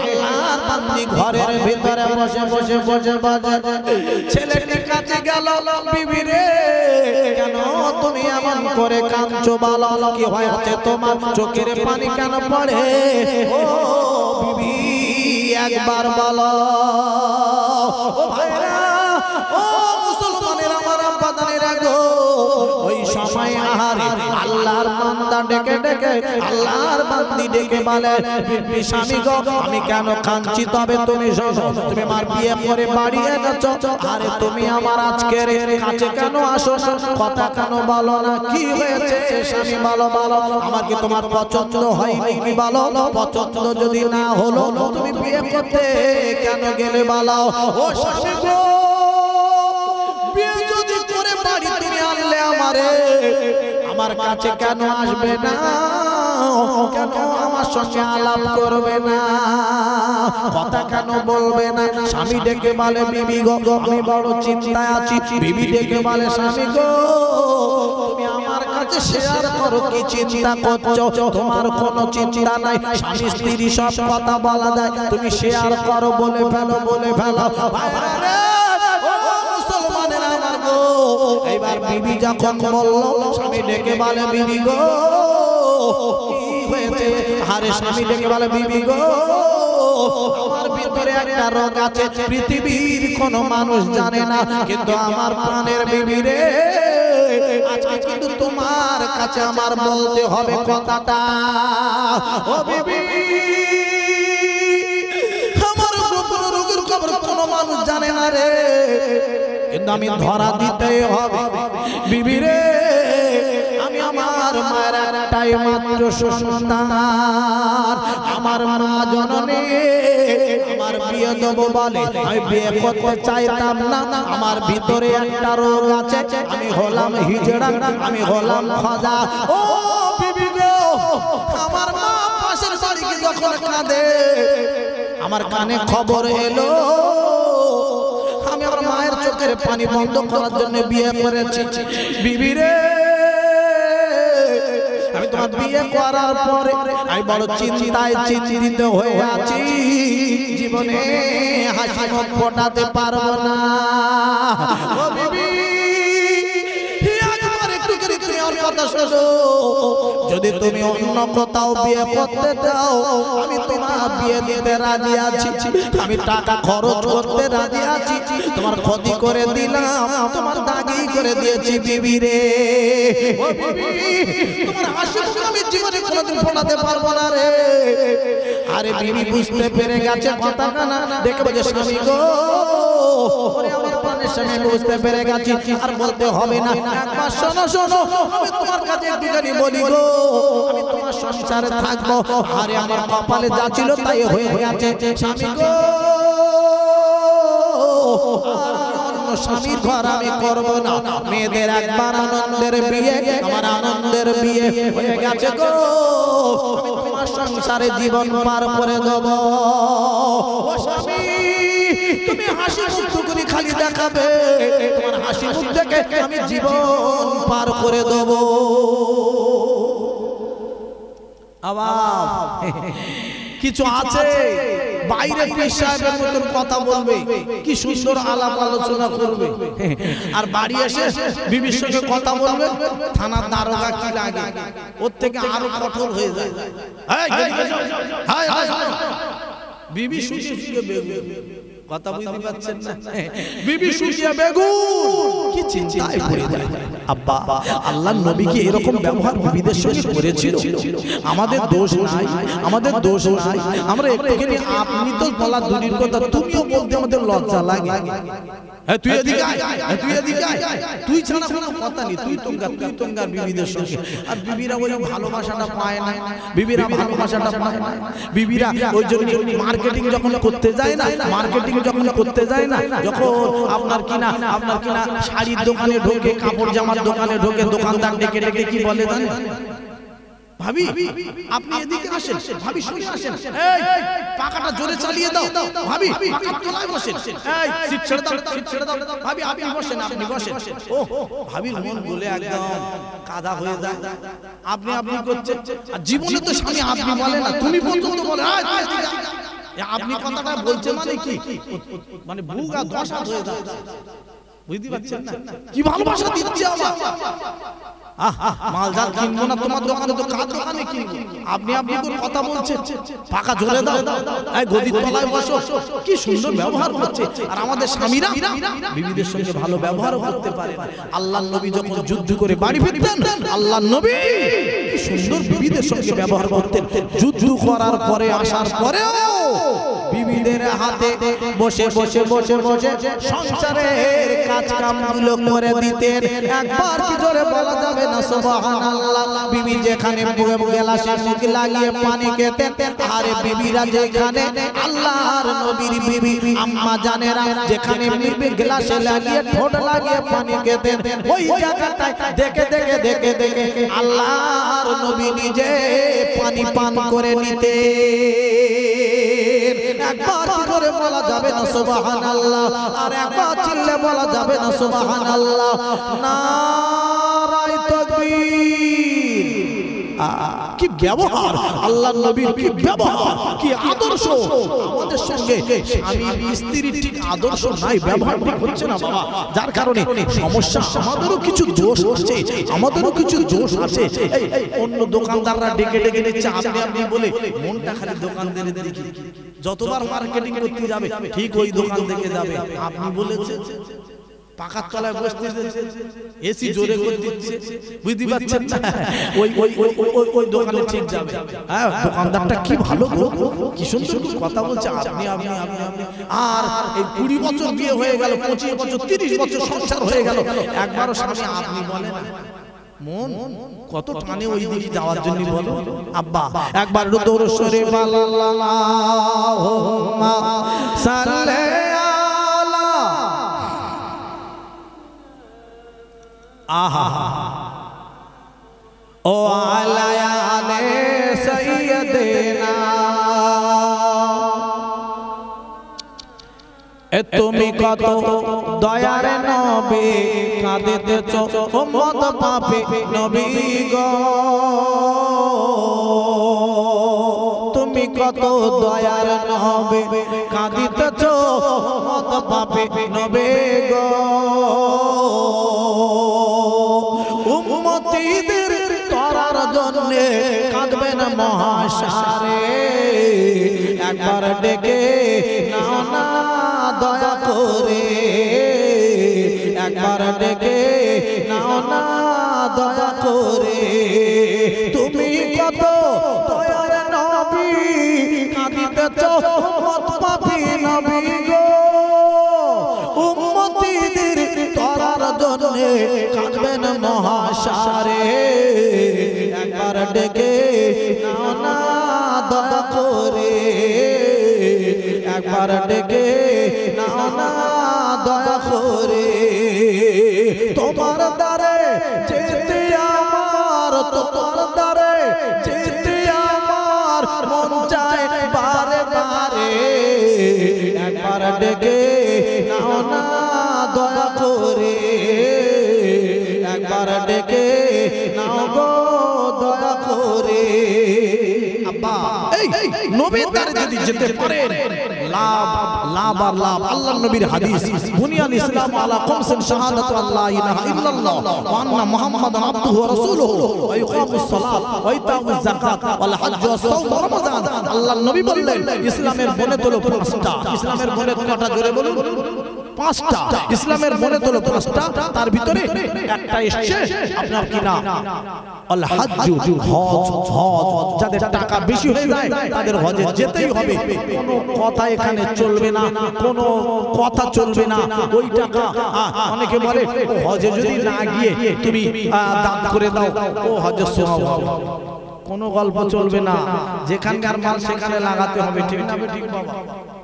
আল্লাহর বান্দি ঘরের ভিতরে বসে বসে বসে বসে ছেলেটি কাছে গেল, বিবি রে, কেন তুমি এমন করে কাঁদছো বলো, কি হয়েছে তোমার, চোখের পানি কেন পড়ে? ও বিবি, একবার বলো। ও ভাইরা, ও মুসলমানের আমার আব্বা জানেরা গো, ওই সময় আহারে আল্লাহর বান্দা ডেকে ডেকে, আল্লাহর বান্দি ডেকে বলে, বিবি স্বামী গো, আমি কেন কাঁদছি, তবে তুমি শোনো, তুমি আমার বিয়ে করে বাড়ি এনেছো, আরে তুমি আমার আজকের কাছে কেন আসো না, কথা কেন বলো না, কি হয়েছে স্বামী বলো, বলো, আমাকে তোমার পছন্দ হয়নি কি বলো, পছন্দ যদি না হলো তুমি বিয়ে করতে কেন গেলে বলো। ও স্বামী গো, বিয়ে যদি করে বাড়ি তুমি আনলে আমারে, আমার কাছে কেন আসবে না, কেন আমার সঙ্গে আলাপ করবে না, কথা কেন বলবে না? স্বামী ডেকে বলে, বিবি গো, আমি বড় চিন্তায় আছি। বিবি ডেকে বলে, স্বামী গো, মাঝে শেয়ার করো কি চিন্তা করছো তোমার কোনো চিন্তা নাই স্বামী স্ত্রী সব কথা বলা যায় তুমি শেয়ার করো বলে ফেলো ভাইরা রে ও মুসলমানেরা আমার গো এইবার বিবি যখন বলল স্বামী ডেকে বলে বিবি গো কি হয়েছে আরে স্বামী ডেকে বলে বিবি গো আমার ভিতরে একটা রোগ আছে পৃথিবীর কোন মানুষ জানে না কিন্তু আমার প্রাণের বিবি রে আজকে কিন্তু তোমার কাছে আমার বলতে হবে কথাটা ও বিবি আমার গোপন রোগের খবর কোন মানুষ জানে না রে কিন্তু আমি ধরা দিতে হবে বিবি রে আমি আমার মায়ের একটাই মাত্র সন্তান আমার মা জননী আমার বিয়ে দেবো বলে আমি বিয়ে করতে চাইতাম না আমার ভিতরে একটা রোগ আছে আমি হলাম হিজড়া আমি হলাম খাজা ও বিবি গো আমার মা পাশের বাড়ি গিয়ে যখন কাঁদে আমার কানে খবর এলো আমি আমার মায়ের চোখের পানি বন্ধ করার জন্য বিয়ে করেছি বিবি রে আমি তোমার বিয়ে করার পরে আমি বড় চিন্তায় চিন্তিত হয়ে আছি জীবনে হাসি মুখ ফোটাতে পারবো না ও বিবি একবার একটু করে তুমি আমার কথা শোনো যদি তুমি অন্য কোথাও বিয়ে করতে চাও আমি তোমার বিয়ে দিতে রাজি আছি আমি টাকা খরচ করতে রাজি আছি তোমার ক্ষতি করে দিলাম তোমার দাগি করে দিয়েছি বিবি রে ও বিবি তোমার হাসি মুখ আমি জীবনে কোনোদিন ফোটাতে পারবো না রে আরে বিবি বুঝতে পেরে গেছে কথাটা না দেখে বলে স্বামী গো ওরে আমার প্রাণের স্বামী বুঝতে পেরে গেছি আর বলতে হবে না একবার শোনো আমি তোমার কাছে একটুখানি বলি গো আমি তোমার সংসারে থাকবো আরে আমার কপালে যা ছিল তাই হয়ে গেছে স্বামী গো স্বামীর ঘর আমি করব না মেয়েদের একবার আনন্দের বিয়ে আমার আনন্দের বিয়ে হয়ে গেছে গো আমি তোমার সংসারে জীবন পার করে দেব ও স্বামী তুমি হাসি মুখ করে খালি দেখাবে তোমার হাসি মুখ দেখে আমি জীবন পার করে দেব আবার কিছু আছে বাইরে পীর সাহেবের মতন কথা বলবে কি সুন্দর আলাপ আলোচনা করবে আর বাড়ি এসে বিবির সঙ্গে কথা বলবে থানার দারোগা কি লাগে ওর থেকে আরো কঠোর হয়ে যায় বিবি শুকিয়ে বেগুন কথা বুঝতে পারছেন না বিবি শুকিয়ে বেগুন কি চিন্তায় পড়ে যায় আব্বা আল্লাহর নবী কি এরকম ব্যবহার বিবিদের সঙ্গে করেছিল আমাদের দোষ নাই আমরা একটুখানি আপনি তো বলা দূরের কথা তুমিও বলতে আমাদের লজ্জা লাগে তুই এদিকে আয় তুই ছাড়া কোনো কথা নেই তুই তোঙ্গার বিবিদের সঙ্গে আর বিবিরা ওই ভালোবাসাটা পায় না বিবিরা ওই জন্য মার্কেটিং যখন করতে যায় না যখন আপনার কিনা শাড়ির দোকানে ঢোকে কাপড় জামার দোকানে ঢোকে দোকানদার ডেকে কি বলে জানেন ভাবি আপনি এদিকে আসেন ভাবি শুনে আসেন এই পাকাটা জোরে চালিয়ে দাও ভাবি পাকার তলায় বসেন এই সিট ছেড়ে দাও ভাবি আপনি বসেন ও ভাবির মন বলে একদম কাদা হয়ে যায় আপনি করছেন আর জীবনে তো স্বামী আপনি বলে না তুমি পর্যন্ত বলে আপনি কথাটা বলছেন মানে কি মানে বুগা দশা হয়ে যায় বুঝতে পারছেন না কি ভালোবাসা দিচ্ছে আমার মালজাল কিনবো না তোমার দোকানে তো কার দোকানে কিনবো আপনি করে কথা বলছেন পাকা ঝোলে দাও এই গদির তলায় বসো কি সুন্দর ব্যবহার করছে আর আমাদের স্বামীরা বিবিদের সঙ্গে ভালো ব্যবহারও করতে পারে আল্লাহর নবী যখন যুদ্ধ করে বাড়ি ফিরতেন আল্লাহর নবী কি সুন্দর বিবিদের সঙ্গে ব্যবহার করতেন যুদ্ধ করার পরে আসার পরেও বিবিদের হাতে বসে সংসারের কাজ কামগুলো করে দিতেন একবার কি জোরে বলা যাবে না সুবহানাল্লাহ বিবি যেখানে গ্লাসে মুখ লাগিয়ে পানি খেতেন আর বিবিরা যেখানে আল্লাহর নবীর বিবি আম্মা জানেরা যেখানে বিবি গ্লাসে লাগিয়ে ঠোঁট লাগিয়ে পানি খেতেন ওই জায়গাটায় দেখে আল্লাহর নবী নিজে পানি পান করে নিতেন একবার করে বলা যাবে না সুবহানাল্লাহ আর একবার চিল্লে বলা যাবে না সুবহানাল্লাহ নারায়ে তাকবীর কি ব্যবহার, আল্লাহর নবীর কি ব্যবহার, কি আদর্শ। আমাদের সঙ্গে স্বামী স্ত্রীর ঠিক আদর্শ নাই, ব্যবহার ঠিক হচ্ছে না বাবা, যার কারণে সমস্যা। আমাদেরও কিছু দোষ আছে, আমাদেরও কিছু দোষ আছে। এই অন্য দোকানদাররা ডেকে ডেকে নিচ্ছে আপনি আপনি বলে, মনটা খালি দোকানদারের দিকে। যতবার মার্কেটিং করতে যাবে ঠিক ওই দোকান থেকে যাবে, আপনি বলেছেন পাকার তলায় বসতে দিচ্ছে, এসি জোরে করে দিচ্ছে, বুঝতে পারছেন না, ওই ওই ওই দোকানে ঠিক যাবে। হ্যাঁ, দোকানদারটা কি ভালো গো, কি সুন্দর কথা বলছে, আপনি আপনি আপনি আপনি। আর এই 20 বছর বিয়ে হয়ে গেল, 25 বছর 30 বছর সংসার হয়ে গেল, একবারও স্বামী আপনি বলে না। মন কত টানে ওই দিকে যাওয়ার জন্য বলো। আব্বা একবার দৌড় সরে আল্লাহুম্মা সাল্লি আলা, আহা ও আলা আলে সাইয়্যিদিনা, তুমি কত দয়ার নবী, কাঁদিতেছ উম্মত পাপী নবী গো, তুমি কত দয়ার নবী, কাঁদিতেছ উম্মত পাপী নবী গো, উম্মতীদের তরার জন্য কাঁদবেন মহাশারে, একবার ডেকে নাও না দয়া করে, একবার ডেকে নাও না দয়া করে, তুমি কত দয়ার নবী, কাঁদিতেছ উম্মত পাপী নবী গো, উম্মতীদের তরার জন্য কাঁদবেন মহাশারে, একবার ডেকে নাও না দয়া করে, একবার ডেকে নাও না দয়া করে, তোমার দ্বারে যেতে আমার, তোমার দ্বারে যেতে আমার মন চায় বারে বারে, একবার ডেকে নাও না দয়া করে, একবার ডেকে নাও গো দয়া করে। আব্বা এই নবীর দ্বারে যদি যেতে পারেন লাভ লাভ আর লাভ। আল্লাহর নবীর হাদিস, বুনিয়াল ইসলাম আলা খামসিন শাহাদাতু আল্লা ইলাহা ইল্লাল্লাহ ওয়া আন্না মুহাম্মাদান আবদুহু ওয়া রাসূলুহু ওয়া ইকামুস সালাত ওয়া ইতাউজ যাকাত ওয়াল হজ্জ ওয়া সাওম ওয়া রমাদান। আল্লাহর নবী বললেন ইসলামের বনে তোলো 5টা। ইসলামের বনে কয়টা জোরে বলুন? 5টা। ইসলামের বনে তোলো 5টা, তার ভিতরে একটা এসেছে আপনার কি নাম? আল হজ্জ, হজ। হজ যাদের টাকা বেশি হয়ে যায় তাদের হজে যেতেই হবে, কোনো কথা এখানে চলবে না, কোনো কথা চলবে না। ওই টাকা অনেকে বলে হজে যদি না গিয়ে তুমি দান করে দাও, ও হজের সওয়াব হবে, কোনো গল্প চলবে না। যেখানকার মাল সেখানে লাগাতে হবে, ঠিক না? ঠিক বাবা,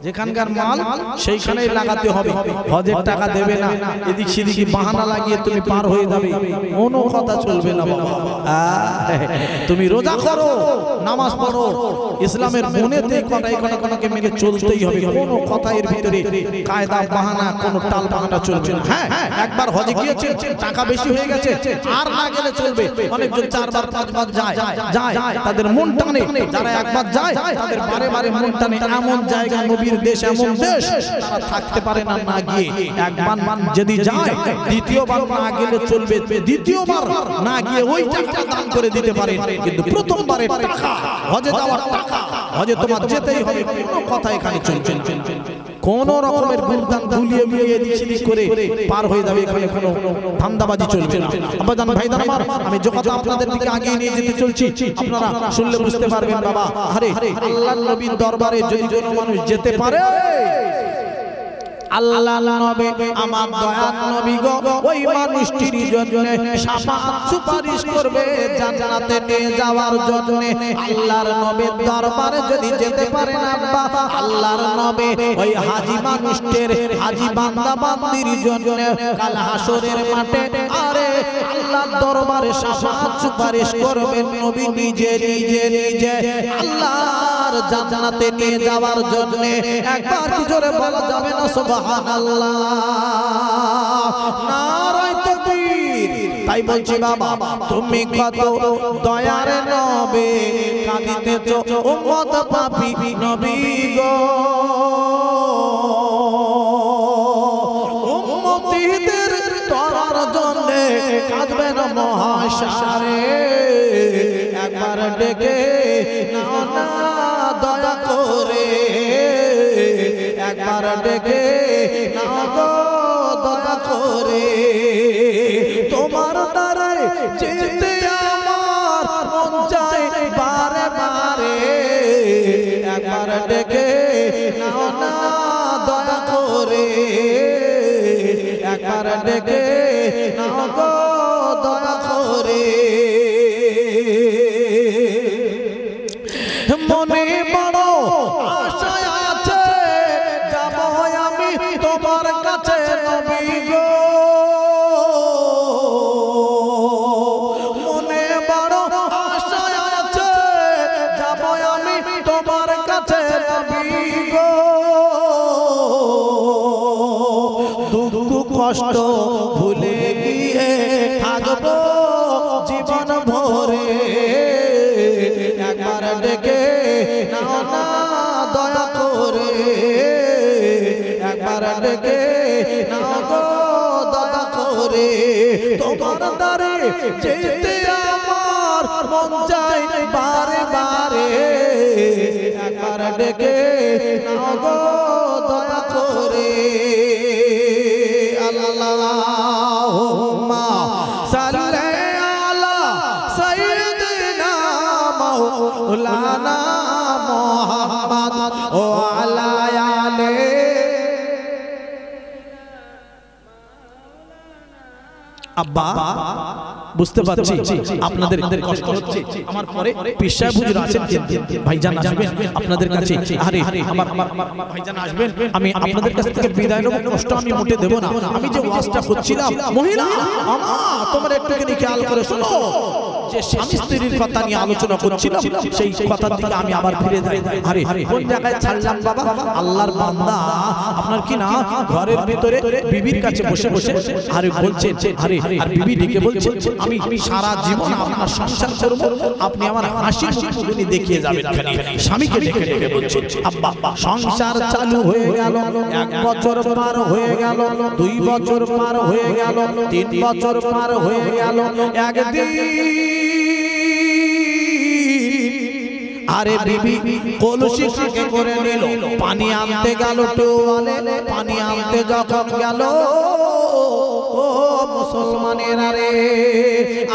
যেখানকার মাল সেইখানেই লাগাতে হবে। হজের টাকা দেবে না, এদিক সেদিকে বাহানা লাগিয়ে তুমি পার হয়ে যাবে, কোনো কথা চলবে না বাবা। তুমি রোজা করো, নামাজ পড়ো, ইসলামের মনেতে কথাই কথাকে মেনে চলতেই হবে, কোনো কথা এর ভিতরে কায়দা বাহানা, কোনো টাল বাহানা চলবে না। হ্যাঁ, একবার হজে গিয়েছে, টাকা বেশি হয়ে গেছে, আর না গেলে চলবে। অনেকজন 4 বার 5 বার যায়, তাদের মন টানে। যারা একবার যায় তাদের বারে বারে মন টানে। এমন জায়গা, নবীর দেশ এমন দেশ, তারা থাকতে পারে না না গিয়ে। একবার যদি যায়, দ্বিতীয়বার না গেলে চলবে, দ্বিতীয়বার না গিয়ে ওই টাকা দান করে দিতে পারে, কিন্তু প্রথমবারের টাকা, হজে যাওয়ার টাকা, হজে তোমার যেতেই হবে, কোনো কথা এখানে চলবে না। কোন রকমের গুলদান গুলিয়ে মিলিয়ে দিক করে পার হয়ে যাবে, এখানে কোনো ধান্দাবাজি চলবে না। আব্বাজান ভাইজান আমার, আমি যে কথা আপনাদের দিকে আগিয়ে নিয়ে যেতে চলছি, আপনারা শুনলে বুঝতে পারবেন বাবা। আরে আল্লাহর নবীর দরবারে যদি কোনো মানুষ যেতে পারে, আল্লাহ নবী আমার দয়ার নবী গো, ওই মানুষটির জন্য শাফাআত সুপারিশ করবে জান্নাতে নিয়ে যাওয়ার জন্য। আল্লাহর নবীর দরবারে যদি যেতে পারেন আব্বা, আল্লাহর নবী ওই হাজী মানুষটির, হাজী বান্দা বান্দির জন্য কাল হাসরের মাঠে আরে আল্লাহর দরবারে শাফাআত সুপারিশ করবেন নবী নিজে নিজে নিজে আল্লাহর জান্নাতে নিয়ে যাওয়ার জন্য। একবার কি জোরে বলা যাবে না সুবহানাল্লাহ, নারায়ে তাকবীর। তাই বলছি বাবা, তুমি কত দয়ার নবী, রবে কাঁদিতেছ উম্মত পাপী নবী গো উম্মতীদের তরার জন্য কাঁদবেন মহাশারে একবার ডেকে নাও না দয়া করে একবার ডেকে নাও গো দয়া করে তোমার দ্বারাই যেতে আমার মন চায় বারে বারে একবার ডেকে নাও না দয়া করে একবার ডেকে নাও গো দয়া করে মনে বড় আশা আছে যাব আমি তোমার কাছে নবী গো মনে বড় আশা আছে যাব আমি তোমার কাছে নবী গো দুঃখ কষ্ট ভুলে গিয়ে থাকবো জীবন ভরে একবার ডেকে নাও না দয়া করে একবার ডেকে নাও গো দয়া করে তোমার দ্বারে যেতে আমার মন চায় বারে বারে একবার ডেকে নাও গো দয়া করে আল্লাহুম্মা সাল্লি আলা সাইয়্যিদিনা মাওলানা মুহাম্মদ ও আলা আলে আব্বা বুঝতে পারছি আপনাদের কষ্ট হচ্ছে আমার পরে পিশা হুজুর আছেন ভাইজান আসবেন আপনাদের কাছে আরে আমার ভাইজান আসবেন আমি আপনাদের কাছ থেকে বিদায় নেব কষ্ট আমি মোটে দেব না আমি যে ওয়াজটা করছিলাম মহিলা আমা তোমরা একটুখানি খেয়াল করে শোনো যে স্বামী স্ত্রীর কথা নিয়ে আলোচনা করছিলাম সেই কথার দিকে আমি আবার ফিরে যাই আরে কোন জায়গায় ছাড়লাম বাবা আল্লাহর বান্দা আপনার কি না ঘরের ভিতরে বিবির কাছে বসে বসে আরে বলছে আরে আর বিবি ডেকে বলছে আমি সারা জীবন আপনার সংসার করব আপনি আমার হাসি মুখগুলি দেখিয়ে যাবেন খালি স্বামীকে ডেকে ডেকে বলছে আব্বা সংসার চালু হয়ে গেল 1 বছর পার হয়ে গেল 2 বছর পার হয়ে গেল 3 বছর পার হয়ে গেল একদিন আরে বিবি কলসি থেকে করে নিল পানি আনতে গেল টোয়ালে পানি আনতে যখন গেল ও মুসলমানেরা রে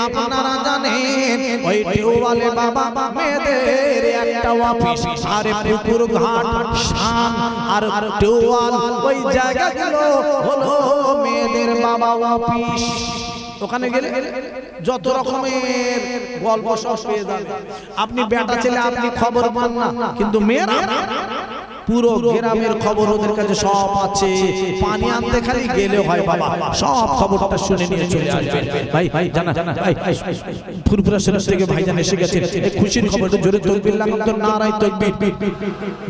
আপনারা জানেন ওই টোয়ালে বাবা মেয়েদের একটা অফিস আরে পুকুর ঘাট শান আর টোয়াল ওই জায়গাগুলো হলো মেয়েদের বাবা অফিস ওখানে গেলে যত রকমের গল্প সব পেয়ে যাবে আপনি বেটা ছেলে আপনি খবর পান না কিন্তু মেয়েরা পুরো গ্রামের খবর ওদের কাছে সব আছে পানি আনতে খালি গেলে হয় বাবা সব খবরটা শুনে নিয়ে চলে আসবেন ভাই ভাই জানা ভাই ফুরফুরা শরীফ থেকে ভাইজান এসে গেছেন এই খুশির খবরটা জোরে তাকবীর লাগান তো নারায়ে তাকবীর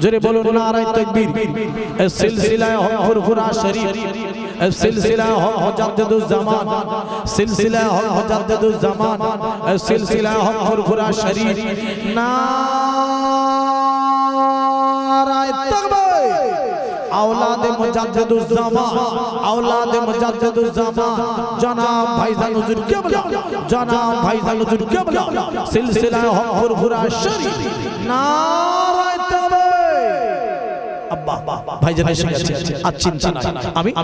জোরে বলুন নারায়ে তাকবীর এই সিলসিলায়ে হক ফুরফুরা শরীফ এই সিলসিলায়ে হক মুজাদ্দিদুজ জামান সিলসিলায়ে হক মুজাদ্দিদুজ জামান এই সিলসিলায়ে হক ফুরফুরা শরীফ औलाद मुजद्दिदुज ज़मान औलाद मुजद्दिदुज ज़मान जनाब भाईजान हुजूर क़िबला जनाब भाईजान हुजूर क़िबला सिलसिला हक फुरफुरा शरीफ नाराए तकबीर আব্বা ভাইজান এসে গেছে আর চিন্তা নাই আমি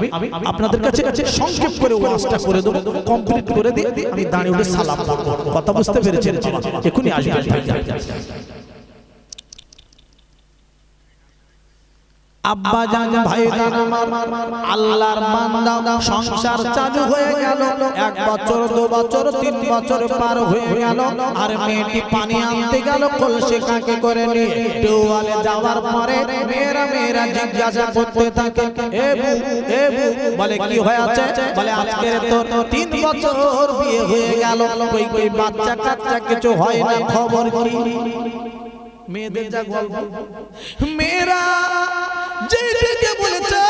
আপনাদের কাছে সংক্ষেপ করে ওয়াজটা করে দেব কমপ্লিট করে দিয়ে আমি দাঁড়িয়ে উঠে সালাম করব কথা বুঝতে পেরেছেন এখনি আসবেন ভাইজান আব্বা জান ভাইজান আমার আল্লাহর বান্দা সংসার চালু হয়ে গেল 1 বছর 2 বছর 3 বছর পার হয়ে গেল আর মেয়েটি পানি আনতে গেল কলসি কাকে করে নিয়ে টোয়ালে যাওয়ার পরে মেয়েরা জিজ্ঞাসা করতে থাকে এ বউ বলে কি হয়েছে বলে আজকে তো 3 বছর বিয়ে হয়ে গেল কই বাচ্চা কাচ্চা কিছু হয় না খবর কি মেয়েদের যা গল্প মেয়েরা যেদিকে বলেছে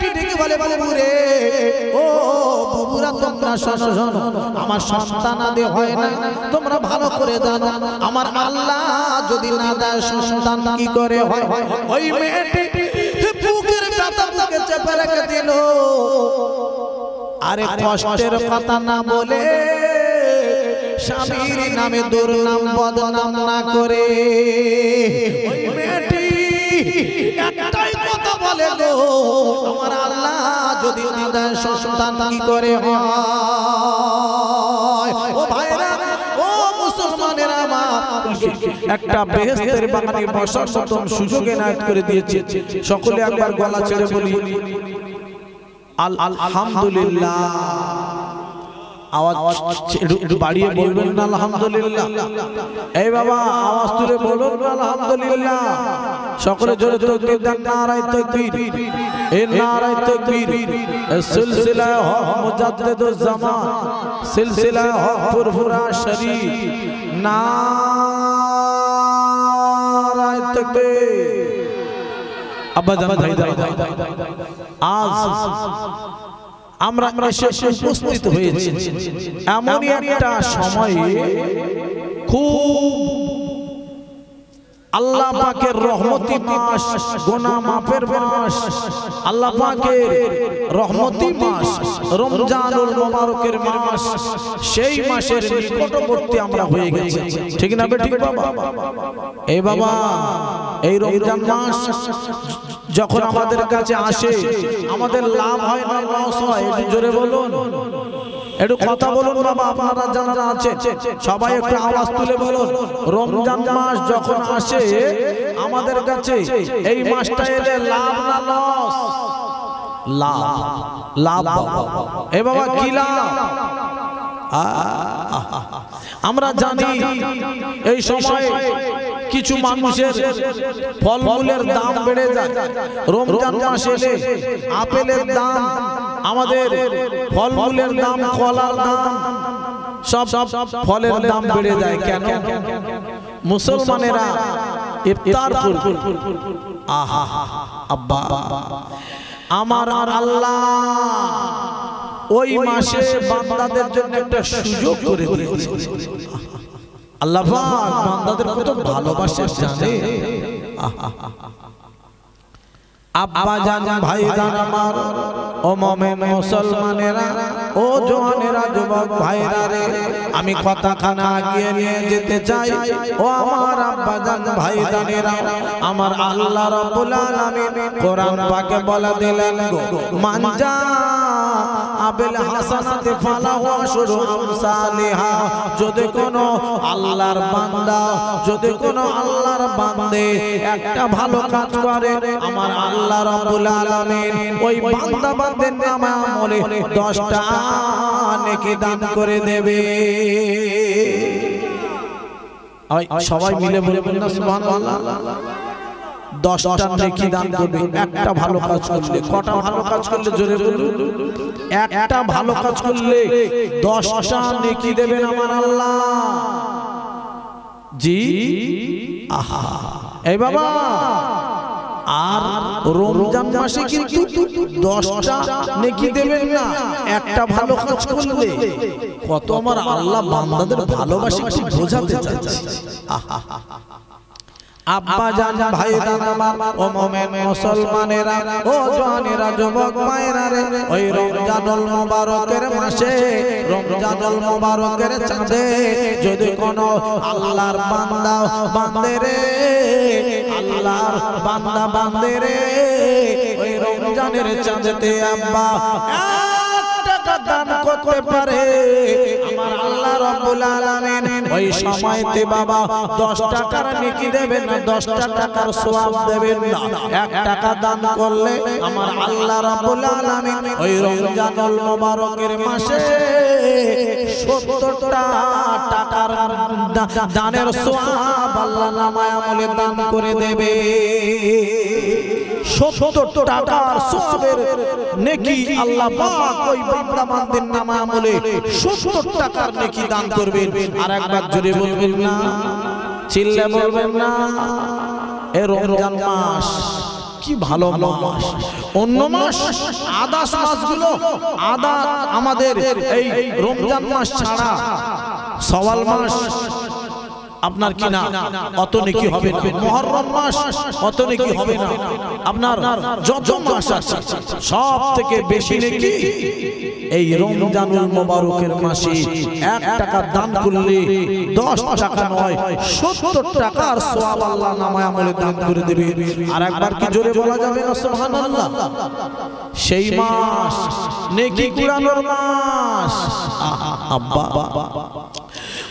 মেয়েটি ডেকে বলে বাবু রে ও বাবুরা তোমরা শোনো শোনো আমার সন্তান আদে হয় না তোমরা ভালো করে জানো আমার আল্লাহ যদি না দেয় সন্তান কি করে হয় ওই মেয়েটি বুকের ব্যথা বুকে চেপে রেখে দিল আরে কষ্টের কথা না বলে স্বামীর নামে দুর্নাম বদনাম না করে ওই মেয়েটি একটাই কথা বলে গো আমার আল্লাহ যদি না দেয় সন্তান কি করে হয় ও ভাইরা ও মুসলমানেরা আমার একটা বেহেশতের বাগানে বসার মতন সুযোগ এনায়েত করে দিয়েছে সকলে একবার গলা ছেড়ে বলি আলহামদুলিল্লাহ আওয়াজ বাড়িয়ে বলবেন না আলহামদুলিল্লাহ এই বাবা আওয়াজ তুলে বলুন না আলহামদুলিল্লাহ সকলে জোরে তাকবীর দেন নারায়ে তাকবীর এ নারায়ে তাকবীর সিলসিলা হক মুজাদ্দিদুজ জামান সিলসিলা হক ফুরফুরা শরীফ নারায়ে তাকবীর আব্বা জান ভাই আজ আমরা এসে উপস্থিত হয়েছি এমনই একটা সময়ে খুব আল্লাহ পাকের রহমতি মাস গুনাহ মাফের মাস আল্লাহ পাকের রহমতি মাস রমজানুল মুবারকের মাস সেই মাসের নিকটবর্তী আমরা হয়ে গেছি ঠিক না বেঠিক বাবা এই বাবা এই রমজান মাস যখন আমাদের কাছে আসে আমাদের লাভ হয় না লস হয় একটু জোরে বলুন একটু কথা বলুন বাবা আপনারা যারা আছেন সবাই একটু আওয়াজ তুলে বলুন রমজান মাস যখন আসে আমাদের কাছে এই মাসটা এলে লাভ না লস লাভ লাভ এ বাবা কি লাভ আমরা জানি এই সময় কিছু মানুষের ফলমূলের দাম বেড়ে যায় রমজান মাস এলে আপেলের দাম আমাদের ফলমূলের দাম কলার দাম সব ফলের দাম বেড়ে যায় কেন মুসলমানেরা ইফতার করবে আহা আব্বা আমার আল্লাহ ওই মাসে বান্দাদের জন্য একটা সুযোগ করে দিয়েছে আল্লাহ পাক বান্দাদের কত ভালোবাসে জানে আব্বা জান ভাই জান আমার ও মুমিন মুসলমানেরা ও জওয়ানেরা যুবক ভাইরা রে আমি কথাখানা আগিয়ে নিয়ে যেতে চাই ও আমার আব্বা জান ভাই জানেরা আমার আল্লাহ রাব্বুল আলামিন কোরআন পাকে বলে দিলেন গো মানজা আবেল হাসানাতে ফালাহু আশরু আমসালিহা যদি কোনো আল্লাহর বান্দা যদি কোনো আল্লাহর বান্দে একটা ভালো কাজ করে আমার আল্লাহ রাব্বুল আলামিন ওই বান্দা বান্দের নামে আমলে 10টা নেকি দান করে দেবে সবাই মিলে বলবেন না সুবহানাল্লাহ 10টা নেকি দান করবে একটা ভালো কাজ করলে কটা ভালো কাজ করলে জোরে বলুন একটা ভালো কাজ করলে 10টা নেকি দেবেন আমার আল্লাহ জি আহা এই বাবা আর রমজান মাসে কিন্তু 10টা নেকি দেবেন না একটা ভালো কাজ করলে কত আমার আল্লাহ বান্দাদের ভালোবাসে কি বোঝাতে চাচ্ছি আহা আব্বা জান ভাই জান আমার ও মুমিন মুসলমানেরা ও জওয়ানেরা যুবক ভাইরা রে ওই রমজানুল মুবারকের মাসে রমজানুল মুবারকের চাঁদে যদি কোনো আল্লাহর বান্দা বান্দে রে আল্লাহর বান্দা বান্দে রে ওই রমজানের চাঁদেতে আব্বা দান করতে পারে আমার আল্লাহ রাব্বুল আলামিন ওই সময়তে বাবা 10 টাকার নেকি দেবেন না 10টা টাকার সওয়াব দেবেন না 1 টাকা দান করলে আমার আল্লাহ রাব্বুল আলামিন ওই রমজানুল মুবারকের মাসে 70টা টাকার দানের সওয়াব আল্লাহ নামায় আমলে দান করে দেবে 70 টাকার সওয়াবের নেকি আল্লাহ পাক ওই বান্দা বান্দির নামায় আমলে 70 টাকার নেকি দান করবেন আর একবার জোরে বলবেন না চিল্লে বলবেন না এই রমজান মাস কি ভালো মাস। অন্য মাস আদাস মাসগুলো আদা আমাদের এই রমজান মাস ছাড়া শাওয়াল মাস আপনার কি না অত নেকি হবে না, মুহররম মাস অত নেকি হবে না, আপনার যত মাস আছে সব থেকে বেশি নেকি এই রমজানুল মুবারকের মাসে 1 টাকা দান করলে 10 টাকা নয় 70 টাকার সওয়াব আল্লাহ নামায় আমলে দান করে দেবে। আর একবার কি জোরে বলা যাবে না সুবহানাল্লাহ? সেই মাস নেকি কুড়ানোর মাস। আব্বা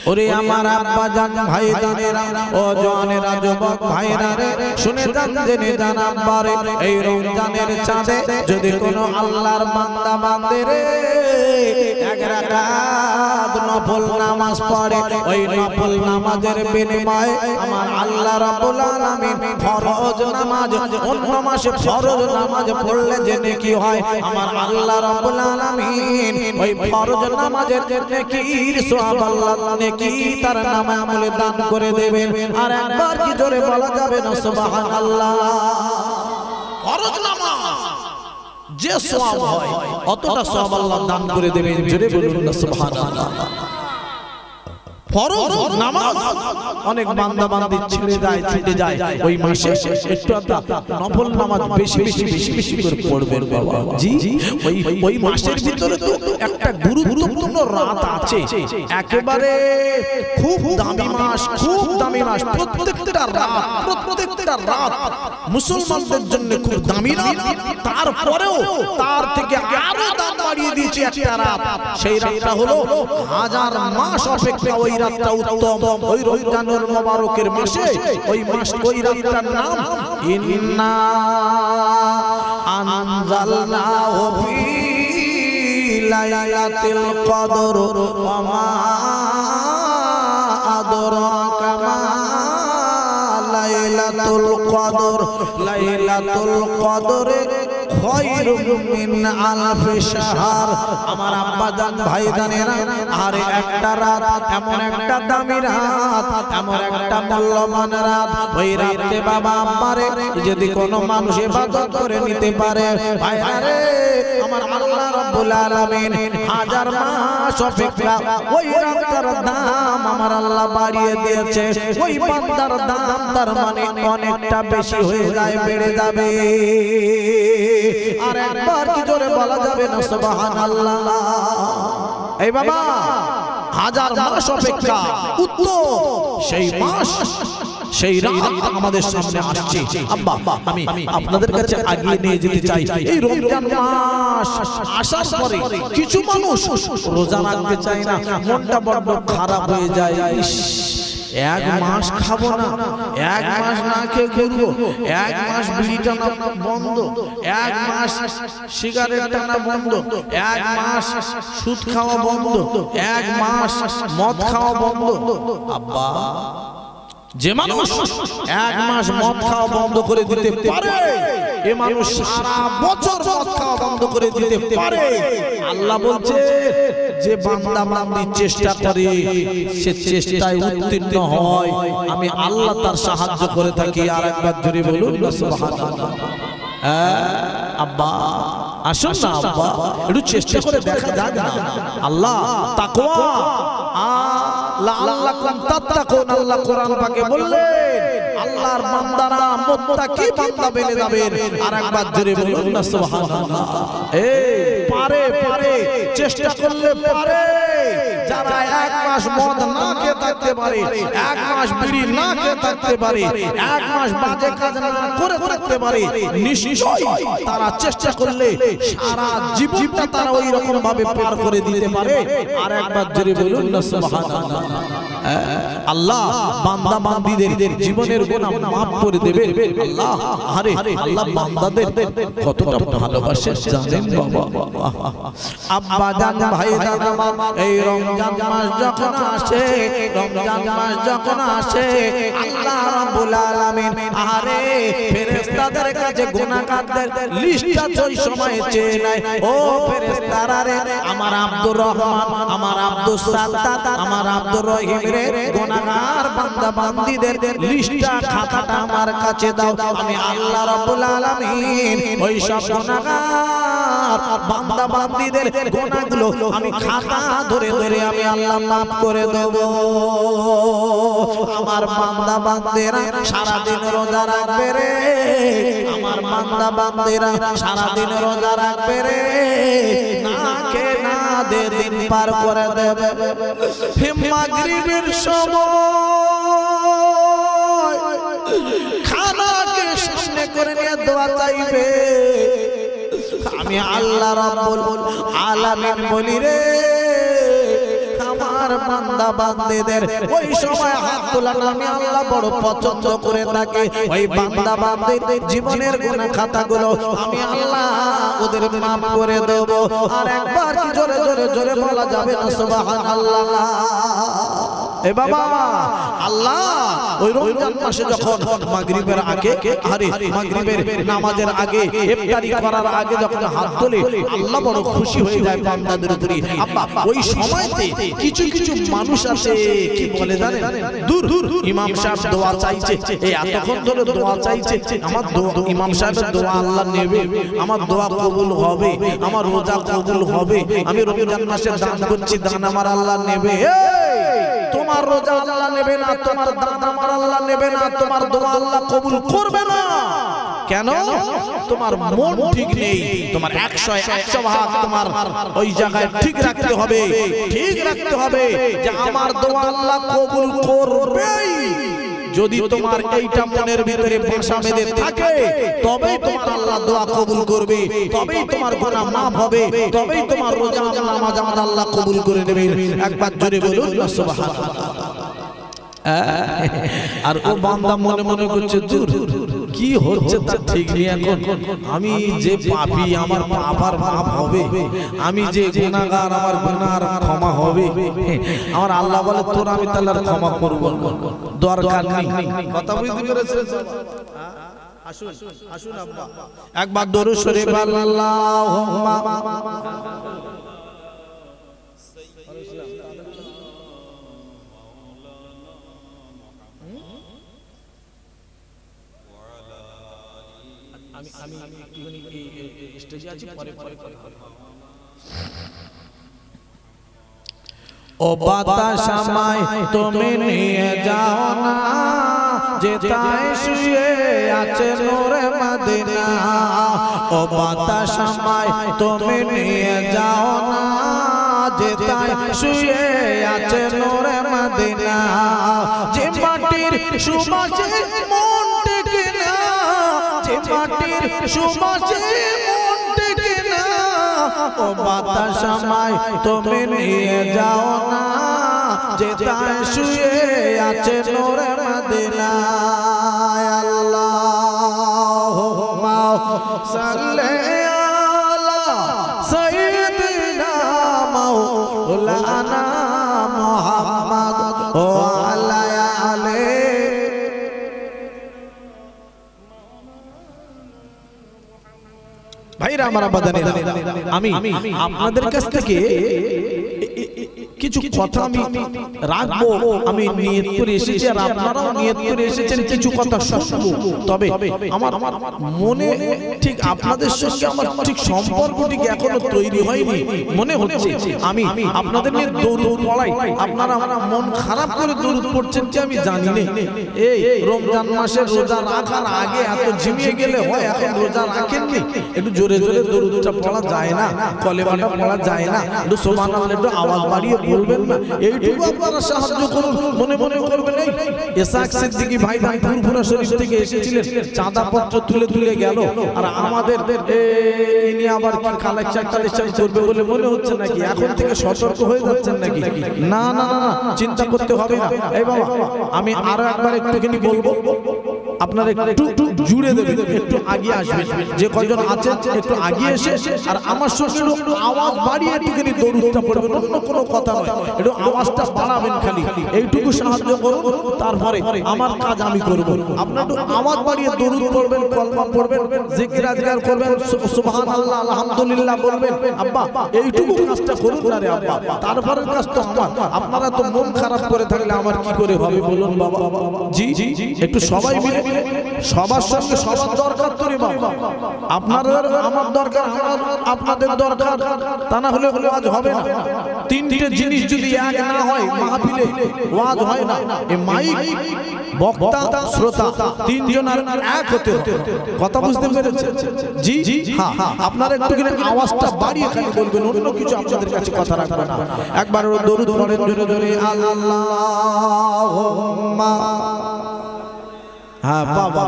ওরে আমার আব্বা জান ভাই জানেরা ও জানেরা যুবক ভাইরা রে শুনে যান জেনে জান আব্বা রে এই রমজানের চাঁদে যদি কোনো আল্লাহর বান্দা বান্দে রে 1 রাকাত নফল নামাজ পড়ে ওই নফল নামাজের বিনিময়ে আমার আল্লাহ রাব্বুল আলামিন ফরজ নামাজ অন্য মাসে ফরজ নামাজ পড়লে যে নেকি হয় আমার আল্লাহ রাব্বুল আলামিন ওই ফরজ নামাজের নেকির সওয়াব আল্লাহ নেকি তার নামে আমলে দান করে দেবেন। আর একবার কি জোরে বলা যাবে না সুবহানাল্লাহ? ফরজ নামাজ যে সওয়াব হয় অতটা সওয়াব আল্লাহ দান করে দেবেন। জোরে বলুন না সুবহানাল্লাহ। ফরজ নামাজ অনেক বান্দা বান্দি ছেড়ে যায় ছুটে যায় ওই মাসে একটু নফল নামাজ বেশি বেশি বেশি বেশি করে পড়বেন বাবা জি। ওই মাসের ভিতরে তো একটা গুরুত্বপূর্ণ রাত আছে, একেবারে খুব দামি মাস, খুব দামি মাস। প্রত্যেকটা রাত মুসলমানদের জন্য খুব দামি রাত, তারপরেও তার থেকে আরো দাম বাড়িয়ে দিয়েছে একটা রাত। সেই রাতটা হলো 1000 মাস অপেক্ষা ওই রাতটা উত্তম। ওই রমজানুল মুবারকের মাসে ওই রাতটার নাম ইন্না আনজালনাহু ফি লাইলাতিল কদর ওয়া মা আদরাকা মা লাইলাতুল কদর। লাইলাতুল কদরে খায়রুম মিন আলফি শাহর। আমার আব্বা জান ভাই জানেরা আর একটা রাত এমন একটা দামি রাত, এমন একটা মূল্যবান রাত। ওই রাতে বাবা আম্মারে যদি কোনো মানুষ ইবাদত করে নিতে পারে ভাইরা রে আমার আল্লাহ রাব্বুল আলামিন 1000 মাস অপেক্ষা ওই রাতটার দাম আমার আল্লাহ বাড়িয়ে দিয়েছে। ওই বান্দার দাম তার মানে অনেকটা বেশি হয়ে যায়, বেড়ে যাবে। আর একবার কি জোরে বলা যাবে না সুবহানাল্লাহ? এই বাবা 1000 মাস অপেক্ষা উত্তম সেই মাস সেই রাত আমাদের সামনে আসছে। আব্বা আমি আপনাদের কাছে আগিয়ে নিয়ে যেতে চাই। এই রমজান মাস আসার পরে কিছু মানুষ রোজা রাখতে চায় না, মনটা বড় খারাপ হয়ে যায়। 1 মাস খাবো না, 1 মাস না খেয়ে ঘুরবো, 1 মাস বিড়ি টানা বন্ধ, 1 মাস সিগারেট টানা বন্ধ, 1 মাস সুদ খাওয়া বন্ধ, 1 মাস মদ খাওয়া বন্ধ। আব্বা যে মানুষ 1 মাস মদ খাওয়া বন্ধ করে দিতে পারে এ মানুষ সারা বছর মদ খাওয়া বন্ধ করে দিতে পারে। আল্লাহ বলছে যে বান্দা বান্দি চেষ্টা করে সে চেষ্টায় উত্তীর্ণ হয়, আমি আল্লাহ তার সাহায্য করে থাকি। আর একবার জোরে বলুন সুবহানাল্লাহ। আব্বা আসুন না আব্বা একটু চেষ্টা করে দেখা যাক না। আল্লাহ তাকওয়া লাআল্লাকুম তাত্তাকুন আল্লাহ কোরআন পাকে বললেন আল্লাহর বান্দারা মুত্তাকি বান্দা বনে যাবেন। আর একবার জোরে বলুন না সুবহানাল্লাহ। পারে চেষ্টা করলে পারে। যারা 1 মাস মদ না খেয়ে থাকতে পারে, 1 মাস বিড়ি না খেয়ে থাকতে পারে, 1 মাস বাজে কাজ না করে থাকতে পারে, নিশ্চয়ই তারা চেষ্টা করলে সারা জীবনটা তারা ওই রকম ভাবে পার করে দিতে পারে। আর একবার জোরে বলুন না সুবহানাল্লাহ। আল্লাহ বান্দা বান্দীদের জীবনের গুনাহ maaf করে দেবে। আল্লাহ আরে আল্লাহ বান্দাদের কতটা ভালোবাসে জানেন বাবা। আব্বা জান ভাই দাদা এই রমজান মাস যখন আসে, রমজান মাস যখন আসে আল্লাহ রাব্বুল আলামিন আরে ফেরেশতা ফেরেশতাদের কাছে গুনাহগারদের লিস্টটা ওই সময় চেয়ে নেয়। ও ফেরেশতারা রে, আমার আব্দুর রহমান, আমার আব্দুস সাত্তার, আমার আব্দুর রহিম রে, গুনাহগার বান্দা বান্দীদের লিস্টটা খাতাটা আমার কাছে দাও। আমি আল্লাহ রাব্বুল আলামিন ওই সব গুনাহগার বান্দা বান্দীদের গুনাহগুলো আমি খাতা ধরে ধরে আমি আল্লাহ মাফ করে দেব। আমার বান্দা বান্দেরা সারা দিন রোজা রাখবে রে, আমার বান্দা বান্দেরা সারা দিন রোজা রাখবে রে, না খেয়ে না দে দিন পার করে দেবে। মাগরিবের সময় খানাকে সামনে করে নিয়ে দোয়া চাইবে। আমি আল্লাহ রাব্বুল আলামিন বলি রে, আমার বান্দা বান্দিদের ওই সময় হাত তোলানো আমি আল্লাহ বড় পছন্দ করে থাকি। ওই বান্দা বান্দির জীবনের গুনাহ খাতাগুলো আমি আল্লাহ ওদের মাফ করে দেব। আর একবার কি জোরে জোরে জোরে বলা যাবে না সুবহানাল্লাহ? এ বাবা, আল্লাহ ওই রমজান মাসে যখন মাগরিবের আগে, আরে মাগরিবের নামাজের আগে, ইফতারি করার আগে যখন হাত তোলে আল্লাহ বড় খুশি হয়ে যায় বান্দাদের উপরে। আব্বা ওই সময়তে কিছু কিছু মানুষ আছে কি বলে জানেন, দূর ইমাম সাহেব দোয়া চাইছে, এই এতক্ষণ ধরে দোয়া চাইছে, আমার ইমাম সাহেবের দোয়া আল্লাহ নেবে, আমার দোয়া কবুল হবে, আমার রোজা কবুল হবে, আমি রমজান মাসে দান করছি, দান আমার আল্লাহ নেবে। তোমার রোজা আল্লাহ নেবে না, তোমার দান আমার আল্লাহ নেবে না, তোমার দোয়া আল্লাহ কবুল করবে না। কেন? তোমার মন ঠিক নেই। তোমার 100 ভাগ তোমার ওই জায়গায় ঠিক রাখতে হবে, ঠিক রাখতে হবে যে আমার দোয়া আল্লাহ কবুল করবেই। যদি তোমার এইটা মনের ভিতরে বাসা বেঁধে থাকে তবেই তোমার আল্লাহ দোয়া কবুল করবে, তবেই তোমার গুনাহ মাফ হবে, তবেই তোমার রোজা নামাজ আমার আল্লাহ কবুল করে নেবেন। একবার জোরে বলুন না সুবহানাল্লাহ। আর ও বান্দা মনে মনে করছে দূর কি হচ্ছে তার ঠিক নেই, এখন আমি যে পাপী আমার পাপার মাফ হবে, আমি যে গুনাহগার আমার গুনার ক্ষমা হবে। আমার আল্লাহ বলে তোর আমি তাহলে ক্ষমা করব দরকার নেই। কথা বুঝতে পেরেছেন? আসুন আসুন আব্বা একবার দরুদ শরীফ আল্লাহুম্মা আমি স্টেজে আছি, পরে পরে ও বাতাস আমায় তুমি নিয়ে যাও না, যেথায় শুয়ে আছে নূরে মদিনা। ও বাতাস আমায় তুমি নিয়ে যাও না, যেথায় শুয়ে আছে নূরে মদিনা। যে মাটির সুবাসে মন টেকে না, যে মাটির সুবাসে মন টেকে না, ও বাতাস আমায় তুমি নিয়ে যাও না, যেথায় শুয়ে আছে নূরে মদিনা। আল্লাহুম্মা সাল্লি আলা সাইয়্যিদিনা মাওলানা মুহাম্মদ ওয়া আলা আলিহি। ভাইরা আমার বাদানীরা, আমি আপনাদের কাছ থেকে কিছু কথা আমি রাখবো, আমি নিয়ত করে এসেছি আর আপনারাও নিয়ত করে এসেছেন কিছু কথা শুনবো। তবে আমার মনে ঠিক আপনাদের সঙ্গে আমার ঠিক সম্পর্ক ঠিক এখনো তৈরি হয়নি মনে হচ্ছে। আমি আপনাদের নিয়ে দরুদ পড়াই, আপনারা মন খারাপ করে দরুদ পড়ছেন যে আমি জানি না। এই রমজান মাসে রোজা রাখার আগে এত ঝিমিয়ে গেলে হয়, এখন রোজা রাখেননি, একটু জোরে জোরে দরুদটা পড়া যায় না, কলেমাটা পড়া যায় না, একটু সুবহানাল্লাহ একটু আওয়াজ বাড়িয়ে বলবেন না, এইটুকু আপনারা সাহায্য করুন, মনে মনে করবেন। এই ইসহাক সিদ্দিকী ভাই ফুরফুরা শরীফ থেকে এসেছিলেন, চাঁদা পত্র তুলে তুলে গেল, আর আমাদের ইনি আবার কি কালেকশন করবে বলে মনে হচ্ছে নাকি? এখন থেকে সতর্ক হয়ে যাচ্ছেন নাকি? না না না না, চিন্তা করতে হবে না। এই বাবা আমি আরো একবার একটুখানি বলবো, আপনারা একটু জুড়ে দেবেন, একটু আগিয়ে আসবেন, যে কয়জন আছেন একটু আগিয়ে এসে আর আমার সঙ্গে আওয়াজ বাড়িয়ে একটুখানি দরুদটা পড়বেন, অন্য কোনো কথা নয়, একটু আওয়াজটা বাড়াবেন, খালি এইটুকু সাহায্য করুন, তারপরে আমার কাজ আমি করব। আপনারা একটু আওয়াজ বাড়িয়ে দরুদ পড়বেন, কলমা পড়বেন, জিকির আজকার করবেন, সুবহানাল্লাহ আলহামদুলিল্লাহ বলবেন। আব্বা এইটুকু কাজটা করুন না রে আব্বা, তারপরের কাজ তো আমার। আপনারা তো মন খারাপ করে থাকলে আমার কি করে হবে বলুন বাবা? জি একটু সবাই মিলে, সবার সঙ্গে সবার দরকার তো রে বাবা, আপনাদের আমার দরকার, আমার আপনাদের দরকার, তা না হলে ওয়াজ হবে না। তিনটে জিনিস যদি এক না হয় মাহফিলে ওয়াজ হয় না। এই মাইক, বক্তা, শ্রোতা তিনজনের এক হতে হবে। কথা বুঝতে পেরেছেন? জি হ্যাঁ, আপনারা একটুখানি আওয়াজটা বাড়িয়ে খালি বলবেন, অন্য কিছু আপনাদের কাছে কথা রাখবে না। একবার দরুদ পড়েন জোরে জোরে, আল্লাহুম্মা, হ্যাঁ বাবা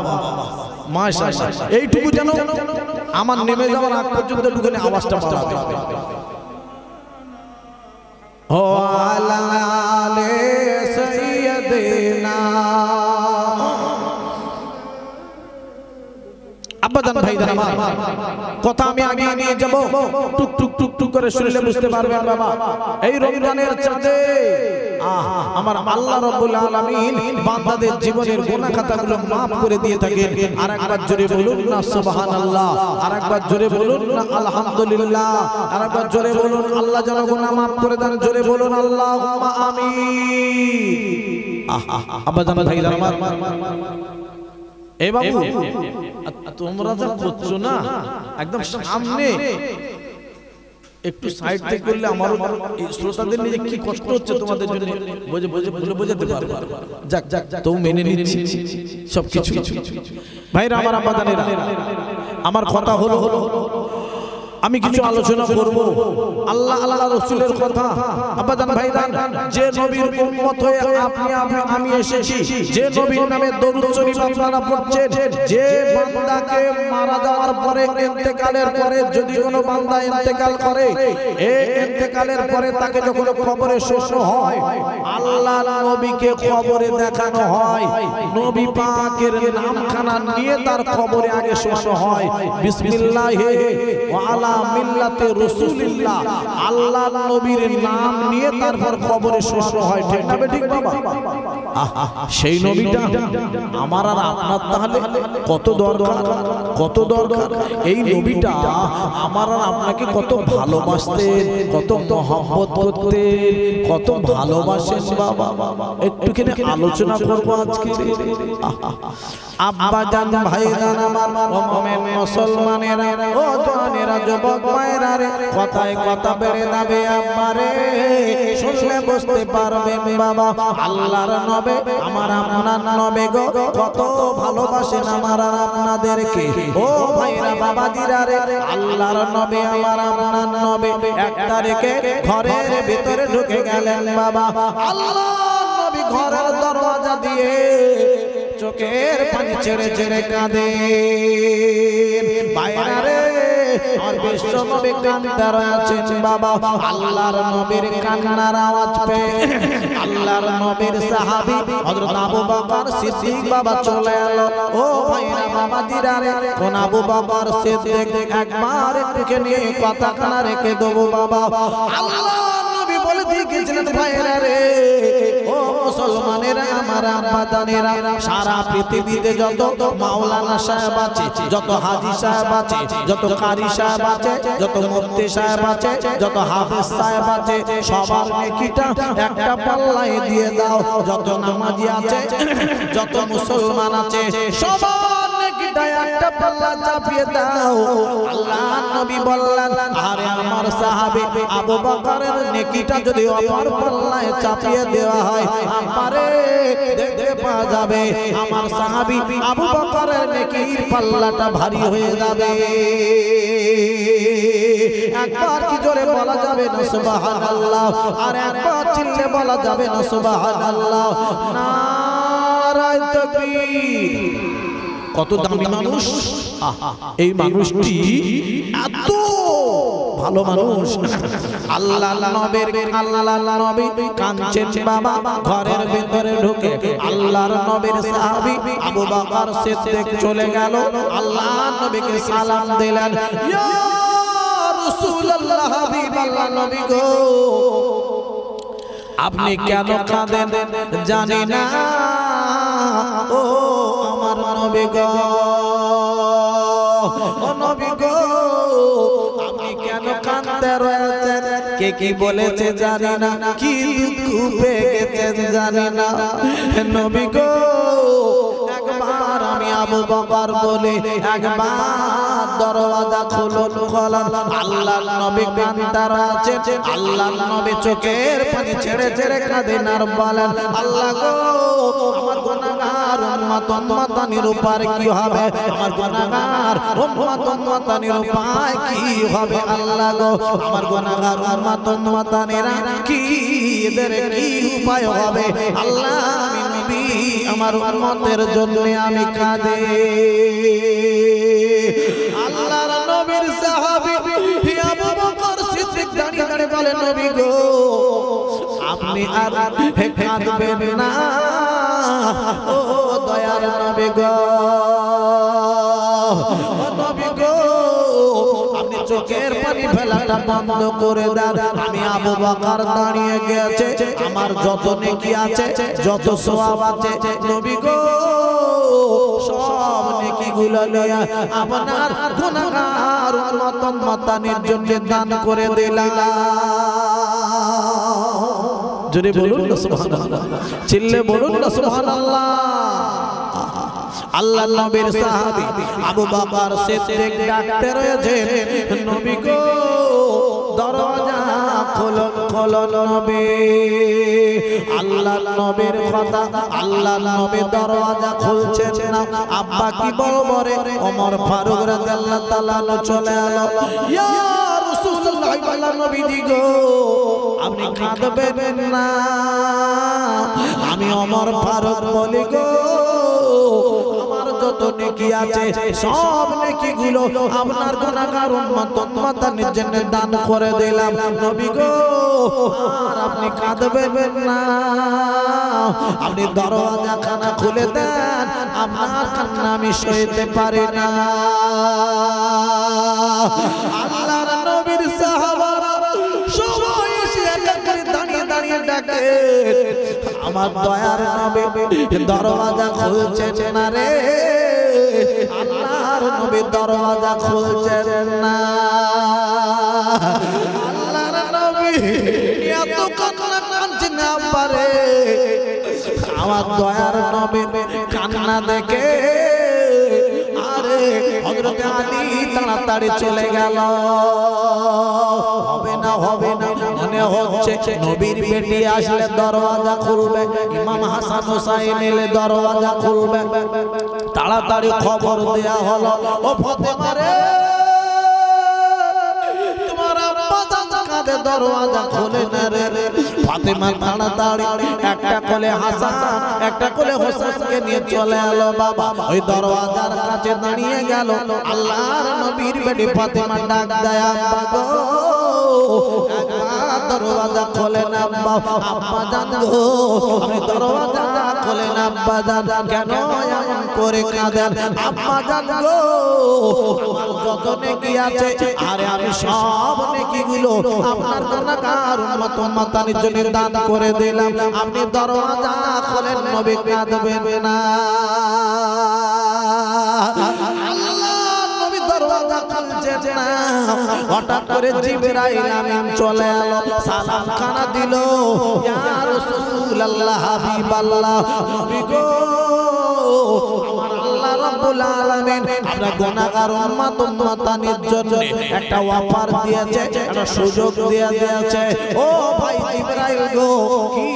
মাশাআল্লাহ, এইটুকু যেন আমার নেমে যাওয়ার আগ পর্যন্ত একটুখানি আওয়াজটা বাড়াবে। ও আলা আলে সাইয়্যিদিনা, আব্বাজান ভাইজান আমার কথা আমি আগে নিয়ে যাব, টুক টুক টুক টুক করে শুনলে বুঝতে পারবেন বাবা। এই রমজানের চাঁদে আমার আল্লাহ রাব্বুল আলামিন বান্দাদের জীবনের গুনাহ খাতাগুলো maaf করে দিয়ে থাকেন। আরেকবার জোরে বলুন না সুবহানাল্লাহ, আরেকবার জোরে বলুন না আলহামদুলিল্লাহ, আরেকবার জোরে বলুন আল্লাহ যেন গুনাহ maaf করে দেন, জোরে বলুন আল্লাহুম্মা আমিন। আব্বাজান ভাইজান আমার, এই বাবু তোমরা যা করছো না একদম সামনে একটু সাইড থেকে করলে আমারও শ্রোতাদের নিয়ে কি কষ্ট হচ্ছে তোমাদের জন্য বোঝাতে পারবো। যাক যাক তো মেনে নিচ্ছি সবকিছু। ভাইরা আমার, আব্বাজানেরা আমার কথা হলো আমি কিছু আলোচনা করব আল্লাহ আল্লাহ রাসূলের কথা। আব্বাজান ভাইজান, যে নবীর উম্মত হয়ে আমি এসেছি, যে নবীর নামে দরুদ শরীফ আপনারা পড়ছেন, যে বান্দাকে মারা যাওয়ার পরে ইন্তেকালের পরে যদি কোনো বান্দা ইন্তেকাল করে, এই ইন্তেকালের পরে তাকে যখন কবরে শোয়ানো হয়, আল্লাহর নবীকে কবরে দেখানো হয়, নবী পাকের নামখানা নিয়ে তার কবরে আগে শোয়ানো হয়। বিসমিল্লাহি ওয়া আলা মিল্লাতে রাসূলিল্লাহ, আল্লাহর নবীর নাম নিয়ে তারপর কবরে শোয়ানো হয়। ঠিক না ঠিক বাবা? সেই নবীটা আমার আর আপনার তাহলে কত দরকার, কত দরকার। এই নবীটা আমার আর আপনাকে কত ভালোবাসতেন, কত মহব্বত করতেন, কত ভালোবাসেন বাবা। একটুখানি আলোচনা করবো আজকে। আব্বাজান ভাইজান আমার, ও মুমিন মুসলমানেরা, ও জওয়ানেরা, যুবক মায়েরা রে, কথায় কথা বেড়ে যাবে আব্বারে, শুনলে বুঝতে পারবেন বাবা আল্লাহর নবী আমার আপনার নবী গো কত ভালোবাসেন আমার আর আপনাদেরকে। ও ভাইরা বাবাজিরা রে, আল্লাহর নবী আমার আপনার নবী 1 তারিখে ঘরের ভিতরে ঢুকে গেলেন বাবা। আল্লাহর নবী ঘরের দরওয়াজা দিয়ে চোখের পানি ছেড়ে ছেড়ে কাঁদেন। ভাইরা রে, আর বিশ্ব নবী কাঁদতে রয়েছেন বাবা। আল্লাহর নবীর কান্নার আওয়াজ পেয়ে আল্লাহর নবীর সাহাবী হযরত আবু বকর সিদ্দিক বাবা চলে এলো। ও ভাইরা বাবাজিরা রে, কোন আবু বকর সিদ্দিক একবার একটুকে নিয়ে কথাখানা রেখে দেবো বাবা। আল্লাহর নবী বলে দিয়েছিলেন ভাইরা রে, ও মুসলমানেরা আমার আব্বাজানেরা, সারা পৃথিবীতে যত মাওলানা সাহেব আছে, যত হাজী সাহেব আছে, যত কারি সাহেব আছে, যত মুফতি সাহেব আছে, যত হাফেজ সাহেব আছে, সবার নেকিটা একটা পাল্লায় দিয়ে দাও। যত নামাজি আছে, যত মুসলমান আছে, সবার নেকিটা একটা পাল্লা চাপিয়ে দাও। আল্লাহর নবী বললেন, আরে আমার সাহাবী আবু বকরের নেকিটা যদি অপর পাল্লায় চাপিয়ে দেওয়া হয়, আমারে দেখতে পাওয়া যাবে আমার সাহাবী আবু বকরের নেকির পাল্লাটা ভারী হয়ে যাবে। একবার কি জোরে বলা যাবে না সুবহানাল্লাহ? আর একবার চিল্লে বলা যাবে না সুবহানাল্লাহ? নারায়ে তাকবীর। কত দামি মানুষ! এই মানুষটি এত ভালো মানুষ। আল্লাহর নবী কাঁদছেন বাবা, ঘরের ভিতরে ঢুকে আল্লাহর নবীর সাহাবী আবু বকর সিদ্দিক চলে গেল, আল্লাহর নবীকে সালাম দিলেন, ইয়া রাসূলুল্লাহ, হাবিবাল্লাহ, নবী গো আপনি কেন কাঁদেন জানি না, ও আমার নবী গো, ও নবী গো আপনি কেন কাঁদতে রয়েছেন, কে কি বলেছে জানি না, কি দুঃখ পেয়ে গেছেন জানি না, নবী গো একবার আমি আবু বকর বলে একবার দরওয়াজা খুলুন। আল্লাহর নবী কাঁদতে রয়েছে, আল্লাহর নবী চোখের পানি ছেড়ে ছেড়ে কাঁদেন আর বলেন, আল্লাহ গো আমার গুনাহগার উম্মত উম্মতানির উপর কি হবে, আমার গুনাহগার উম্মত উম্মতানির উপায় কি হবে, আল্লাহ গো আমার গুনাহগার উম্মত উম্মতানিরা কি এদের কি উপায় হবে, আল্লাহ আমি নবী আমার উম্মতের জন্য আমি কাঁদে। আল্লাহর নবীর সাহাবী আবু বকর সিদ্দিক দাঁড়িয়ে দাঁড়িয়ে বলে, নবী গো আপনি আর কাঁদবেন না, ও দয়ার নবী গো, ও নবী গো আপনি চোখের পানি ফেলাটা বন্ধ করে দেন, আমি আবু বকর দাঁড়িয়ে গেছে, আমার যত নেকি আছে যত সওয়াব আছে নবী গো সব নেকিগুলো নিয়ে আপনার গুনাহগার উম্মত উম্মতানির জন্য দান করে দিলাম। জোরে বলুন না সুবহানাল্লাহ, চিল্লে বলুন না সুবহানাল্লাহ। আল্লাহর নবীর সাহাবী আবু বকর সিদ্দিক ডাকতে রয়েছে, নবী গো দরজা খুলুন খুলুন নবী। আল্লাহর নবীর কথা, আল্লাহর নবী দরজা খুলছেন না, আব্বা কি বলবরে ওমর ফারুক রাদিয়াল্লাহু তাআলা চলে এলো, ইয়া রাসূলুল্লাহ আল্লাহর নবীজি গো আপনি কাঁদবেন না, আমি ওমর ফারুক বলি গো আমার যত নেকি আছে সব নেকিগুলো আপনার গুনাহগার উম্মত উম্মতানির জন্য দান করে দিলাম, নবী গো আর আপনি কাঁদবেন না, আপনি দরওয়াজাখানা খুলে দেন, আপনার কান্না আমি সইতে পারি না। আল্লাহর নবীর সাহাবারা সবাই এসে একাকারে দাঁড়িয়ে দাঁড়িয়ে ডাকে, আমার দয়ার নবী দরওয়াজা খুলছেন না রে, আল্লাহর নবী দরওয়াজা খুলছেন না, আল্লাহর নবী এত কান্না কাঁদছেন না পারে, আমার দয়ার নবী কান্না দেখে আরে হযরত আলী তাড়াতাড়ি চলে গেল, হবে না হবে না মনে হচ্ছে নবীর বেটি আসলে দরওয়াজা খুলবে, ইমাম হাসান হুসাইন এলে দরওয়াজা খুলবে, তাড়াতাড়ি খবর দেয়া হলো, ও ফাতেমা রে তোমার আব্বা জান কাঁদে দরওয়াজা খুলে না রে। ফাতেমা তাড়াতাড়ি একটা কোলে হাসান একটা কোলে হোসেনকে নিয়ে চলে এলো, বাবা ওই দরওয়াজার কাছে দাঁড়িয়ে গেল, আল্লাহর নবীর বেটি ফাতেমা ডাক দেয়, আব্বা গো একবার দরওয়াজা খোলেন আব্বা, আব্বা জান গো আপনি দরওয়াজা খোলেন আব্বা জান, কেন এমন করে কাঁদেন আব্বা জান গো, আমার যত নেকি আছে আরে আমি সব নেকিগুলো আপনার গুনাহগার উম্মত উম্মতানির জন্য দান করে দিলাম, আপনি দরওয়াজা খোলেন, নবী কাঁদবেন না। হঠাৎ করে জিবরাইল আমিন চলে এলো, সালাম খানা দিল, ইয়া রাসূলুল্লাহ হাবিবাল্লাহ, নবী গো আমার আল্লাহ রাব্বুল আলামিন আপনার গুনাহগার উম্মত উম্মতানির জন্য একটা অফার দিয়েছে, একটা সুযোগ দিয়ে দিয়েছে, ও ভাই জিবরাইল গো কি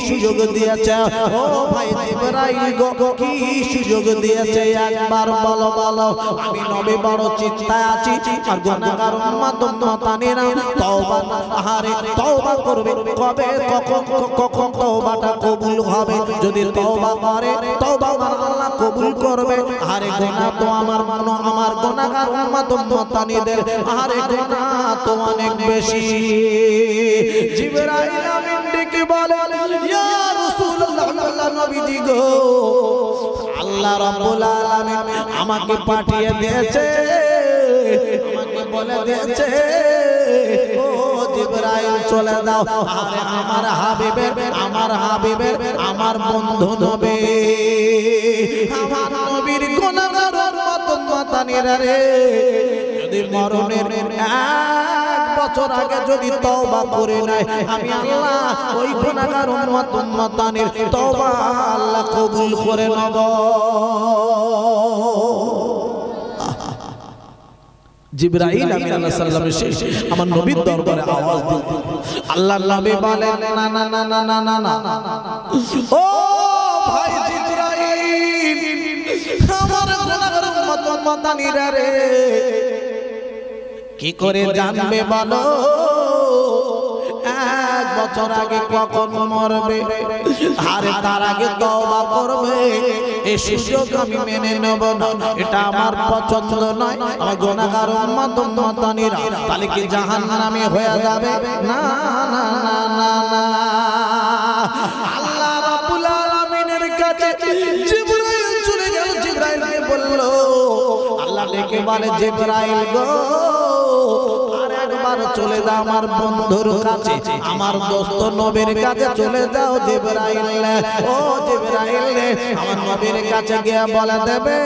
সুযোগ দিয়েছে, ও ভাই জিবরাইল গো কি সুযোগ দিয়েছে, একবার বলো বলো, আমি নবী বড় চিন্তায় আছি, আর গুনাহগার উম্মত উম্মতানিরা তওবা আহারে তওবা করবে, কবে কখন তওবাটা কবুল হবে, যদি তওবা করে তওবা আল্লাহ কবুল করবে, আরে গুনাহ তো আমার গুনাহগার গুনাহগার উম্মত উম্মতানিদের আরে গুনাহ তো অনেক বেশি। জিবরাইল আমিন ডেকে বলে, ইয়া রাসূলুল্লাহ, আল্লাহ নবীজি গো, আল্লাহ রাব্বুল আলামিন আমাকে পাঠিয়ে দিয়েছে, আমাকে বলে দিয়েছে, ও জিবরাইল চলে দাও, আরে আমার হাবিবের আমার বন্ধু নবী, আমার নবীর গুনাহগার উম্মত উম্মতানিরা রে, যদি মরণের 1 বছর আগে যদি তওবা করে নেয়, আমি আল্লাহ ওই গুনাহগার উম্মত উম্মতানির তওবা আল্লাহ কবুল করে নেব। জিবরাইল আমিন আলাইহিস সালামের শেষ আমার নবীর দরবারে আওয়াজ দিল, আল্লাহর নবী বলেন, না না না না না না না, ও ভাই জিবরাইল, আমার গুনাহগার উম্মত উম্মতানিরা রে কি করে জানবে বলো 1 বছর আগে কখন মরবে, আরে তার আগে তওবা করবে, এই সুযোগ আমি মেনে নেব না, এটা আমার পছন্দ নয়। আমার গুনাহগার উম্মত উম্মতানিরা তাহলে কি জাহান্নামী হয়ে যাবে? না না না না না। আল্লাহ রাব্বুল আলামিনের কাছে জিবরাইল চলে গেল, জিবরাইলকে বলল, আল্লাহ ডেকে বলে, জিবরাইল গো, একবার চলে যাও আমার বন্ধুর কাছে, আমার দোস্ত নবীর কাছে চলে যাও জিবরাইল, ও জিবরাইল আমার নবীর কাছে গিয়ে বলে দেবে,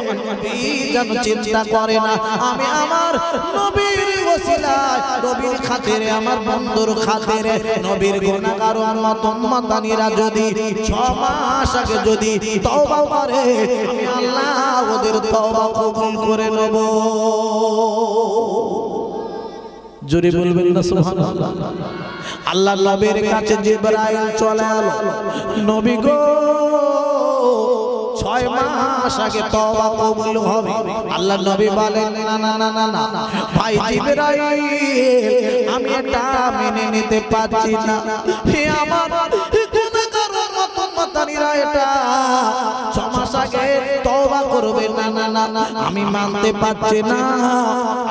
আমার নবী যেন চিন্তা করে না, আমি আমার নবীর ওসিলায়, নবীর খাতিরে, আমার বন্ধুর খাতিরে, নবীর গুনাহগার উম্মত উম্মতানিরা যদি 6 মাস আগে যদি তওবা করে, আমি আল্লাহ ওদের তওবা কবুল করে নেব। জোরে বলবেন না সুবহানাল্লাহ। আল্লাহ নবীর কাছে জিবরাইল চলে এলো, নবী গো 6 মাস আগে তওবা কবুল হবে। আল্লাহ নবী বলেন, না না না না না ভাই জিবরাইল, আমি এটা মেনে নিতে পারছি না, হে আমার গুনাহগার উম্মত উম্মতানিরা এটা 6 মাস আগে তওবা করবে, না না না না, আমি মানতে পারছি না।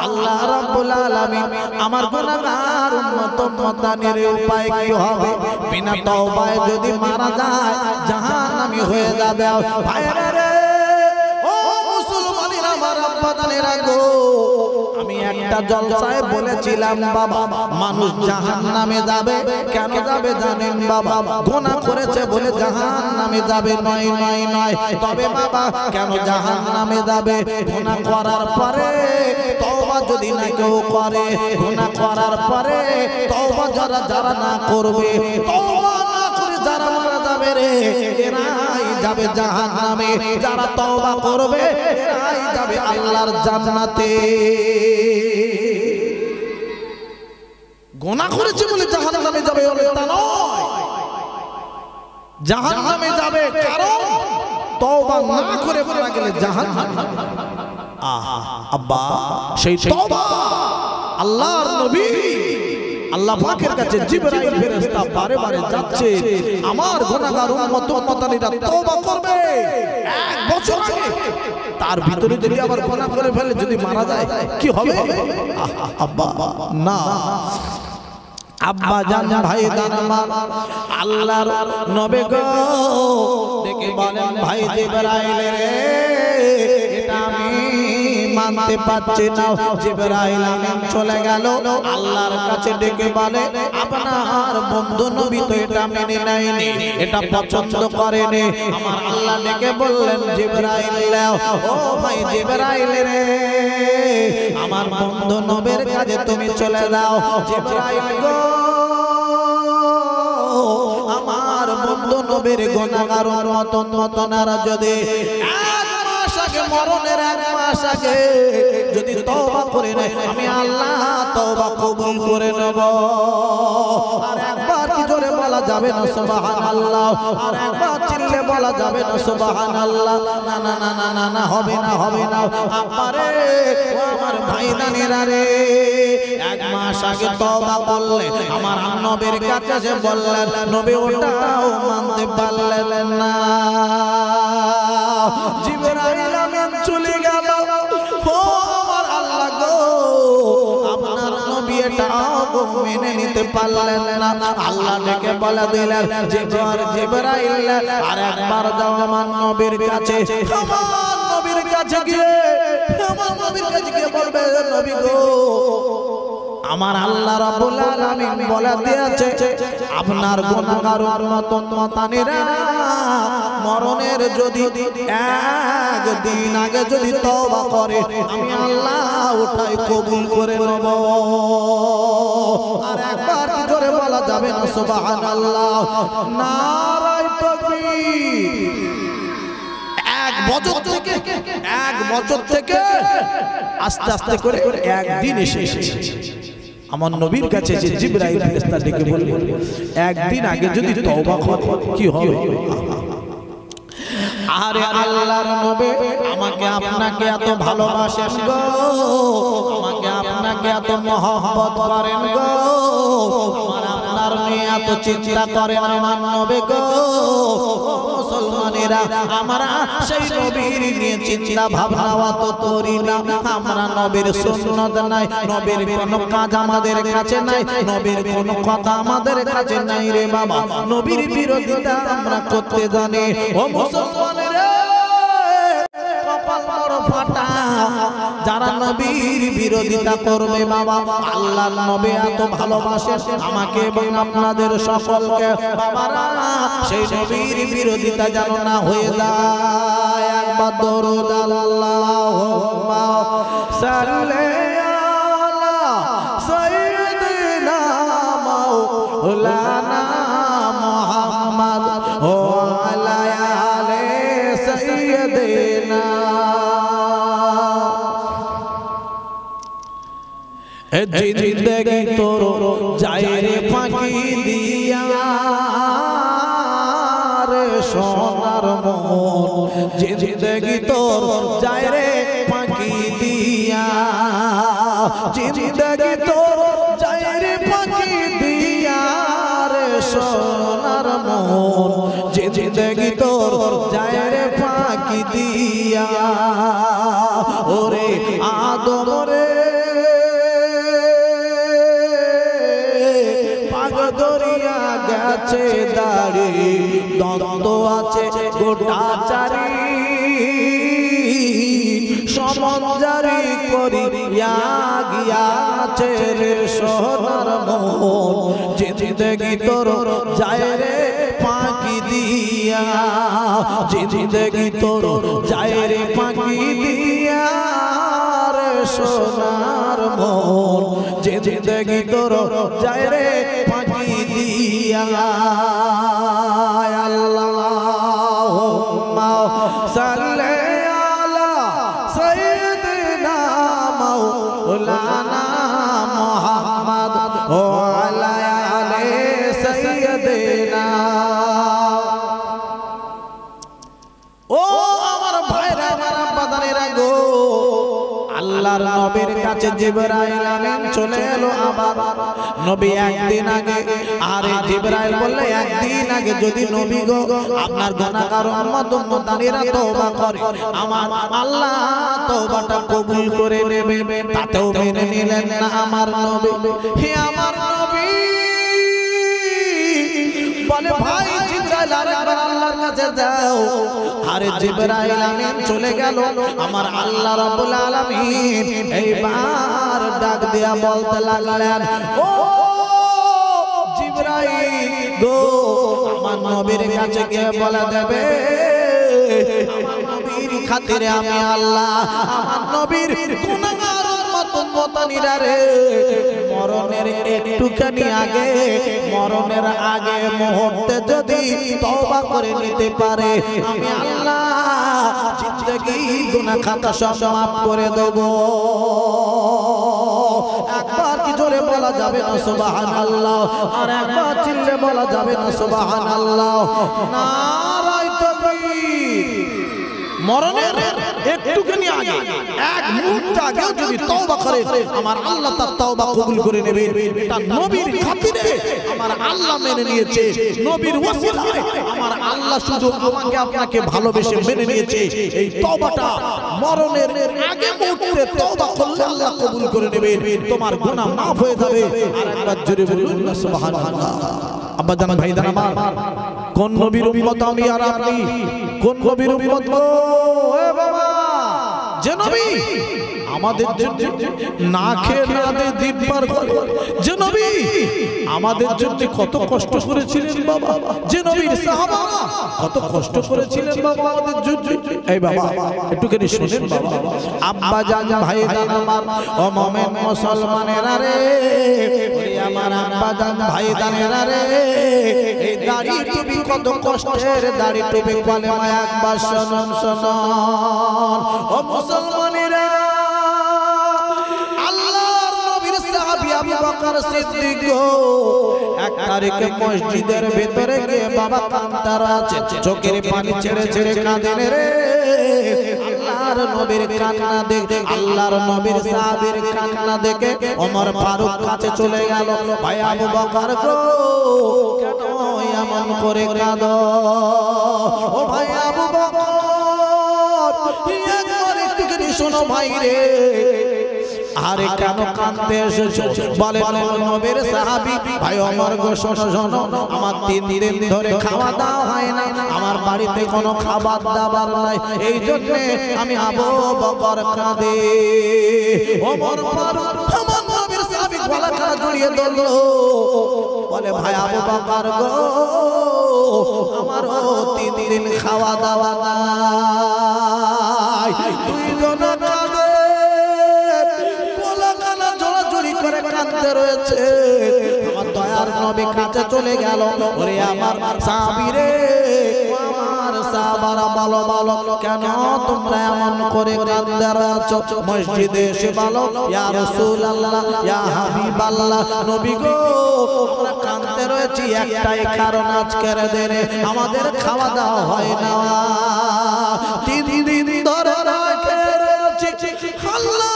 আল্লাহ রাব্বুল আলামিন আমার গুনাহগার উম্মত উম্মতানির উপায় কি হবে? বিনা তওবায় যদি মারা যায় জাহান্নামী হয়ে যাবে। ভাইরা রে, ও মুসলমানেরা, আমার আব্বাদানেরা গো, আমি একটা জলসায় বলেছিলাম বাবা, মানুষ জাহান্নামে যাবে, কেন যাবে জানেন বাবা? গুনাহ করেছে বলে জাহান্নামে যাবে, নয় নয় নয়। তবে বাবা কেন জাহান্নামে যাবে? গুনাহ করার পরে তওবা যদি না কেউ করে, গুনাহ করার পরে তওবা যারা না করবে, তওবা না করে যারা মারা যাবে রে, এরাই যাবে জাহান্নামে। যারা তওবা করবে এরাই যাবে আল্লাহর জান্নাতে। গুনাহ করেছে বলে জাহান্নামে যাবে তা নয়, জাহান্নামে যাবে কারণ তওবা না করে মারা গেলে জাহান্নামে। আব্বা সেই তওবা আল্লাহর নবী আল্লাহ পাকের কাছে জিবরাইল ফেরেশতা বারে বারে যাচ্ছে, আমার গুনাহগার উম্মত উম্মতানিরা তওবা করবে 1 বছর আগে, তার ভিতরে যদি আবার গুনাহ করে ফেলে, যদি মারা যায় কি হবে? আব্বা না, আব্বা জান, ভাই জান আমার, আল্লাহর নবী গো ডেকে বলেন, ভাই জিবরাইল রে, এটা আমি মানতে পারছি না। জিবরাইল আমিন চলে গেল, আল্লাহর কাছে ডেকে বলে, আপনার বন্ধু নবী তো এটা মেনে নেয়নি, এটা পছন্দ করেনি। আমার আল্লাহ ডেকে বললেন, জিবরাইল, ও ভাই জিবরাইল রে, আমার বন্ধু নবীর কাছে তুমি চলে যাও। জিবরাইল গো, আমার বন্ধু নবীর গুনাহগার উম্মত উম্মতানারা যদি 1 মাস আগে, মরণের 1 মাস আগে যদি তওবা করে নেয়, আমি আল্লাহ তওবা কবুল করে নেব। আর একবার কি জোরে বলা যাবে না সুবহানাল্লাহ? আর একবার চিল্লে বলা যাবে না সুবহানাল্লাহ? না না না না না না, হবে না হবে না। আব্বারে, ও আমার ভাই দানেরা রে, 1 মাস আগে তওবা করলে আমার নবীর কাছে এসে বললেন, নবী ওটাও মানতে পারলেন না। জিবরাইল আমিন চলে গেল, ও গো মেনে নিতে পারলেন না। আল্লাহ ডেকে বলে দিলেন জিবরাইল আর একবার যাও আমার নবীর কাছে, আমার নবীর কাছে গিয়ে বলবে নবী গো আমার আল্লাহ রাব্বুল আলামিন বলে দিয়েছে আপনার গুনাহগার উম্মত উম্মতানিরা মরণের যদি একদিন আগে যদি তওবা করে আমি আল্লাহ ওটাই কবুল করে নেব। আর একবার কি করে বলা যাবে না সুবহানাল্লাহ, নারায়ে তাকবীর। এক বছর থেকে আস্তে আস্তে করে একদিন এসে আমার নবীর কাছে যে জিবরাইল ফেরেশতা ডেকে বলল একদিন আগে যদি তওবা করে কি হবে। আরে আল্লাহর নবী আমাকে আপনাকে এত ভালোবাসেন গো, আমাকে আপনাকে এত মহব্বত করেন গো, আমার আপনার নিয়ে এত চিন্তা করেন আমার নবী গো। মুসলমানেরা আমরা সেই নবীর নিয়ে চিন্তা ভাবনা অত করি না। আমরা নবীর সুন্নাত নাই, নবীর কোন কাজ আমাদের কাছে নাই, নবীর কোন কথা আমাদের কাছে নাই রে বাবা। নবীর বিরোধিতা আমরা করতে জানি। ও মুসলমানেরা কপাল বড় ফাটা যারা নবীর বিরোধিতা করবে বাবা। আল্লাহর নবী এত ভালোবাসেন আমাকে এবং আপনাদের সকলকে বাবারা, সেই নবীর বিরোধিতা যেন না হয়ে যায়। একবার দরুদ আল্লাহুম্মা সাল্লি আলা সাইয়্যিদিনা মাওলানা মুহাম্মদ ওয়া আলা আলি সাইয়্যিদিনা। জিন্দগি তোর যায় রে ফাঁকি দিয়া রে সোনার মন, জিন্দগি তোর যায় রে ফাঁকি দিয়া, জিন্দগি তোর যায় রে ফাঁকি দিয়া রে সোনার মন, জিন্দগি তোর যায় রে ফাঁকি দিয়া। ওরে আদম রে দরিয়া গেছে দাড়ি দ্বন্দ্ব আছে গোটা চারি, সমঞ্জারি করিয়া গিয়াছে রে সোনার মন, জিন্দগি তোর যায় রে ফাঁকি দিয়া, জিন্দগি তোর যায় রে ফাঁকি দিয়া রে সোনার মন, জিন্দগি তোর যায় রে ফাঁকি দিয়া। আল্লাহুম্মা সাল্লি আলা সাইয়্যিদিনা মাওলানা মুহাম্মদ ওয়া আলা আলি সাইয়্যিদিনা। ও আমার ভাইরা আমার আব্বাদারেরা গো, আল্লাহর নবীর কাছে জিবরাইল আমিন চলে এলো। আবার নবী একদিন আগে, আরে জিবরাইল বললে একদিন আগে যদি নবী গো আপনার গুনাহগার উম্মত উম্মতানিরা তওবা করে আমার আল্লাহ তওবাটা কবুল করে নেবে। তাতেও মেনে নিলেন না আমার নবী। হে আমার নবী বলে ভাই জিবরাইল আরেকবার আল্লাহর কাছে যাও। আরে জিবরাইল আমিন চলে গেল। আমার আল্লাহ রাব্বুল আলামিন এইবার ডাক দিয়া বলতে লাগলেন, ও জিবরাইল গো আমার নবীর কাছে গিয়ে বলে দেবে আমার নবীর খাতিরে আমি আল্লাহ আমার নবীর গুনাহগার উম্মত উম্মতানিরা রে মরণের একটুখানি আগে, মরণের আগে মুহূর্তে যদি তওবা করে নিতে পারে আমি আল্লাহ জিন্দেগির গুনাহ খাতা সব মাফ করে দেব। একবার কি জোরে বলা যাবে না সুবহানাল্লাহ? আর একবার চিল্লে বলা যাবে না সুবহানাল্লাহ? নারায়ে তাকবীর। মরণের একটুখানি আগে এক মুহূর্ত আগেও যদি তওবা করে আমার আল্লাহ তার তওবা কবুল করে নেবেন। এটা নবীর খাতিরে আমার আল্লাহ মেনে নিয়েছে, নবীর ওসিলায় আমার আল্লাহ শুধু আমাকে আপনাকে ভালোবেসে মেনে নিয়েছে। এই তওবাটা মরণের আগে মুহূর্তে তওবা করলে আল্লাহ কবুল করে নেবেন, তোমার গুনাহ মাফ হয়ে যাবে। আর একবার জোরে বলুন না সুবহানাল্লাহ। আব্বা জান ভাইজান আমার, কোন নবীর উম্মত আমি আর আপনি? কোন নবীর উম্মত গো? এ বাবা, যে নবী আমাদের জন্য না খেয়ে না দিয়ে দিন পার করে, যে নবী আমাদের জন্য কত কষ্ট করেছিলেন বাবা, যে নবীর সাহাবারা কত কষ্ট করেছিলেন বাবা আমাদের জন্য। এই বাবা একটুখানি শুনেন বাবা। আব্বা জান ভাইজান আমার, ও মুমিন মুসলমানেরা রে, ওরে আমার আব্বা জান ভাইজানেরা রে, এই দাড়ি টুপি কত কষ্টের দাড়ি টুপি, কালেমা একবার শুনুন শুনুন ও মুসলমানেরা। আবু বকর সিদ্দিক এক তারিখে মসজিদের ভিতরে গিয়ে বাবা কান্দার আছে, চোখের পানি ছেড়ে ছেড়ে কাঁদেন রে। আল্লাহর নবীর কান্না দেখে, আল্লাহর নবীর সাহাবীর কান্না দেখে ওমর ফারুক কাছে চলে গেল। ভাই আবু বকর গো, কেন এমন করে কাঁদো? ও ভাই আবু বকর, একবার একটুখানি শোনো ভাই রে। আরে কেন কাঁদতে এসেছো? বলে নবীর সাহাবী, ভাই ওমর গো শোনো শোনো, আমার 3 দিন ধরে খাওয়া দাওয়া হয় না, আমার বাড়িতে কোনো খাবার দাবার নাই, এই জন্য আমি আবু বকর কাঁদে। ওমর ফারুক আমার নবীর সাহাবী গলা কাটা জড়িয়ে ধরলো, বলে ভাই আবু বকর গো, আমারও 3 দিন খাওয়া দাওয়া নাই। দুইজন কাঁদে, করে কাঁদতে রয়েছে। আমার দয়ার নবী কাছে চলে গেল, ওরে আমার সাহাবী রে, আমার সাহাবারা বলো বলো, কেন তোমরা এমন করে কাঁদতে রয়েছো? মসজিদে এসে বলো, ইয়া রাসূলুল্লাহ, ইয়া হাবিবাল্লাহ, নবী গো, আমরা কাঁদতে রয়েছি একটাই কারণ, আজকের দিনে আমাদের খাওয়া দাওয়া হয় না, 3 দিন ধরে না খেয়ে রয়েছি। আল্লাহ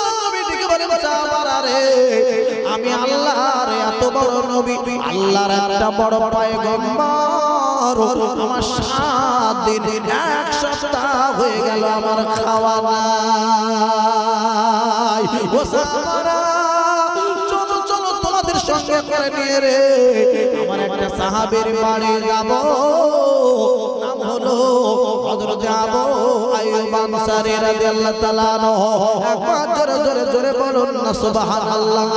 আমি আল্লাহর এত বড় নবী, আল্লাহর একটা বড় পয়গম্বর, আমার 7 দিন 1 সপ্তাহ হয়ে গেল আমার খাওয়া নাই। ও সাহাবারা, চলো চলো তোমাদের সঙ্গে করে নিয়ে রে আমার একটা সাহাবীর বাড়ি যাব, নাম হলো হযরত আবু আইয়ুব আনসারী রাদিয়াল্লাহু তাআলা আনহু। একবার জোরে জোরে জোরে বলুন না সুবহানাল্লাহ।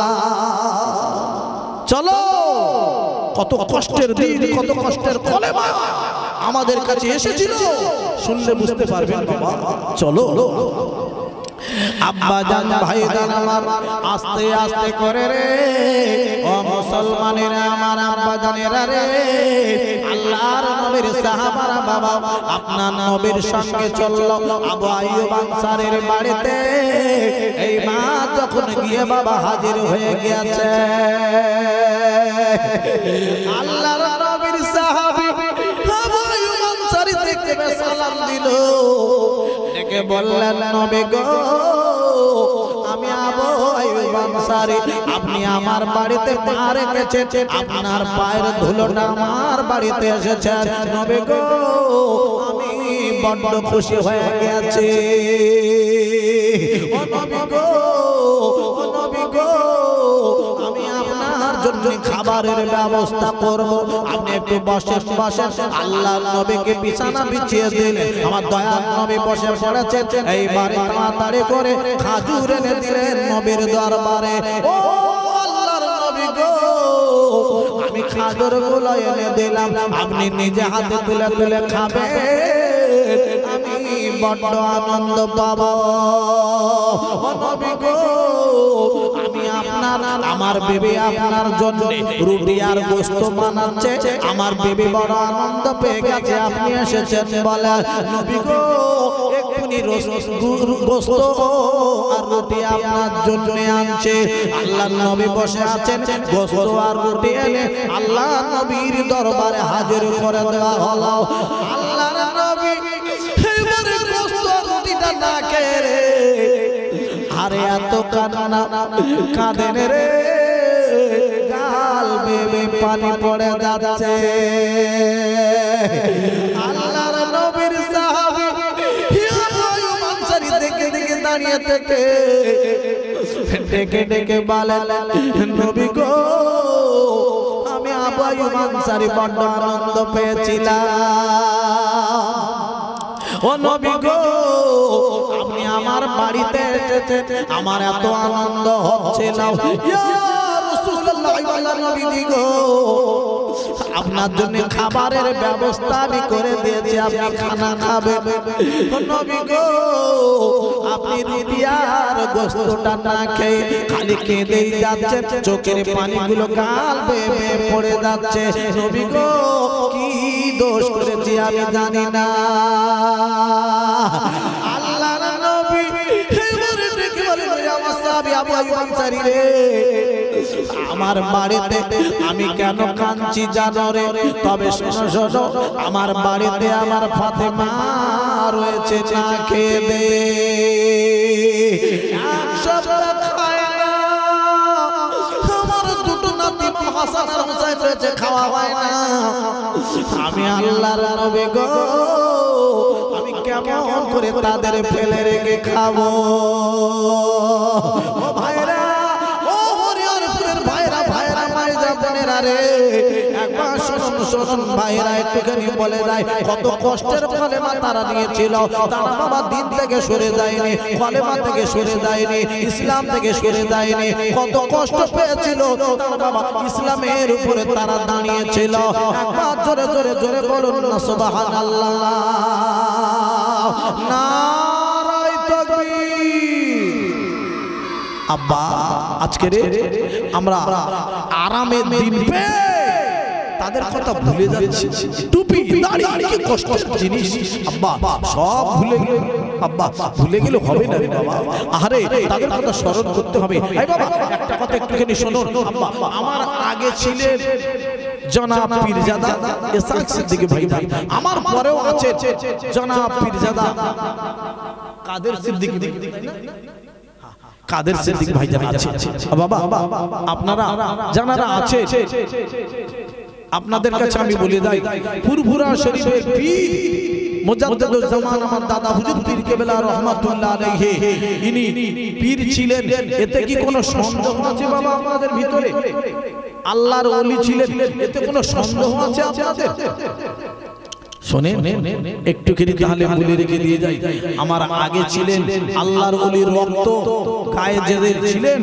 চলো, কত কষ্টের দিন, কত কষ্টের কলেমা আমাদের কাছে এসেছিল, শুনলে বুঝতে পারবেন বাবা। চলো আব্বা জান ভাইজান আমার, আস্তে আস্তে করে রে ও মুসলমানেরা, আমার আব্বা জানেরা রে, আল্লাহর নবীর সাহাবারা বাবা আপনার নবীর সঙ্গে চললো আবু আইয়ুব আনসারীর বাড়িতে। এই মা যখন গিয়ে বাবা হাজির হয়ে গিয়েছে, আল্লাহর নবীর সাহাবী আবু আইয়ুব আনসারী দেখতে সালাম দিল, ডেকে বললেন, নবী গো, আমি আবু আইয়ুব আনসারী, আপনি আমার বাড়িতে পা রেখেছেন, আপনার পায়ের ধুলোটা আমার বাড়িতে এসেছেন, নবী গো, আমি বড্ড খুশি হয়ে গেছি। ও নবী গো, ও নবী গো, আমি আপনার জন্য খাবারের ব্যবস্থা করব, আপনি একটু বসেন বসেন। আল্লাহর নবীকে বিছানা বিছিয়ে দিলেন, আমার দয়ার নবী বসে পড়েছেন। এইবারে তাড়াতাড়ি করে খাজুর এনে দিলেন নবীর দরবারে। ও আল্লাহর নবী গো, আমি খাজুরগুলো এনে দিলাম, আপনি নিজে হাতে তুলে তুলে খাবেন, আমি বড্ড আনন্দ পাবো। ও নবী গো, আমি আপনার, আমার বিবি আপনার জন্য রুটি আর গোশত বানাচ্ছে, আমার বিবি বড় আনন্দ পেয়ে গেছে আপনি এসেছেন বলে। নবী গো, এক্ষুনি গোশত আর রুটি আপনার জন্য আনছে। আল্লাহর নবী বসে আছেন, গোশত আর রুটি এনে আল্লাহর নবীর দরবারে হাজির করে দেওয়া হলো। আল্লাহর নবী না কে রে, আরে এত কান্না কাঁদেন রে, গাল বেবে পানি পড়ে যাচ্ছে। আল্লাহর নবীর সাহাবী আবু আইয়ুব আনসারী দেখে দেখে দাঁড়িয়ে থেকে ডেকে ডেকে বলেন, নবী গো, আমি আবু আইয়ুব আনসারী বড় আনন্দ পেয়েছিলাম। ও নবী গো, আপনি আমার বাড়িতে এসেছেন, আমার এত আনন্দ হচ্ছিল। ইয়া রাসূলুল্লাহ, আল্লাহর নবী গো, আপনার জন্য খাবারের ব্যবস্থা আমি করে দিয়েছি, আপনি খানা খাবেন। ও নবী গো, আপনি রুটি আর গোশতটা না খেয়ে খালি কেঁদেই যাচ্ছেন, চোখের পানিগুলো গাল বেয়ে পড়ে যাচ্ছে। নবী গো, কি দোষ করেছি আমি জানি না। আল্লাহর নবী এবারে ডেকে বলেন, আমার সাহাবী আবু আইয়ুব আনসারী রে, আমার বাড়িতে আমি কেন কাঁদছি জানো রে? তবে শোনো শোনো, আমার বাড়িতে আমার ফাতেমা রয়েছে না খেয়ে দে, এক সপ্তাহ খায় না। আমার দুটো নাতি হাসান আর হুসাইন রয়েছে, খাওয়া হয় না। আমি আল্লাহর নবী গো, আমি কেমন করে তাদের ফেলে রেখে খাবো? ও ভাইরা, ও হরিহরপুরের ভাইরা, ভাইরা মাইজা বোনেরা রে, একবার শুনুন শুনুন ভাইরা, একটুখানি বলে যায় কত কষ্টের কলেমা তারা নিয়েছিল। তারা বাবা দিন থেকে সরে যায়নি, কলেমা থেকে সরে যায়নি, ইসলাম থেকে সরে যায়নি। কত কষ্ট পেয়েছিল তারা বাবা, ইসলামের উপরে তারা দাঁড়িয়েছিল। একবার জোরে জোরে জোরে বলুন না সুবহানাল্লাহ, নারায়ে তাকবীর। আব্বা, আজকে রে আমরা আরামের দিন পেয়ে তাদের কথা ভুলে যাচ্ছি। টুপি দাড়ি কি কষ্টের জিনিস আব্বা, সব ভুলে গেল। আব্বা, ভুলে গেলে হবে না রে বাবা, আরে তাদের কথা স্মরণ করতে হবে। এই বাবা, একটা কথা একটুখানি শুনুন আব্বা, আমার আগে ছিলেন জনাব পীরজাদা ইসহাক সিদ্দিক ভাই, আমার পরেও আছে জনাব পীরজাদা কাদের সিদ্দিক, কাদের সিদ্দিক ভাই জানা আছে। বাবা, আপনারা যারা আছে, আপনাদের কাছে আমি বলে যাই, ফুরফুরা শরীফের পীর মুজাদ্দিদুল জামান আমার দাদা হুজুর পীর কেবলা রহমাতুল্লাহ আলাইহি, ইনি পীর ছিলেন, এতে কি কোনো সন্দেহ আছে বাবা আপনাদের ভিতরে? আল্লাহর ওলি ছিলেন, এতে কোনো সন্দেহ আছে আপনাদের? শোনেন একটুখানি তাহলে বলে রেখে দিয়ে যাই, আমার আগে ছিলেন আল্লাহর ওলির রক্ত গায়ে যাদের ছিলেন,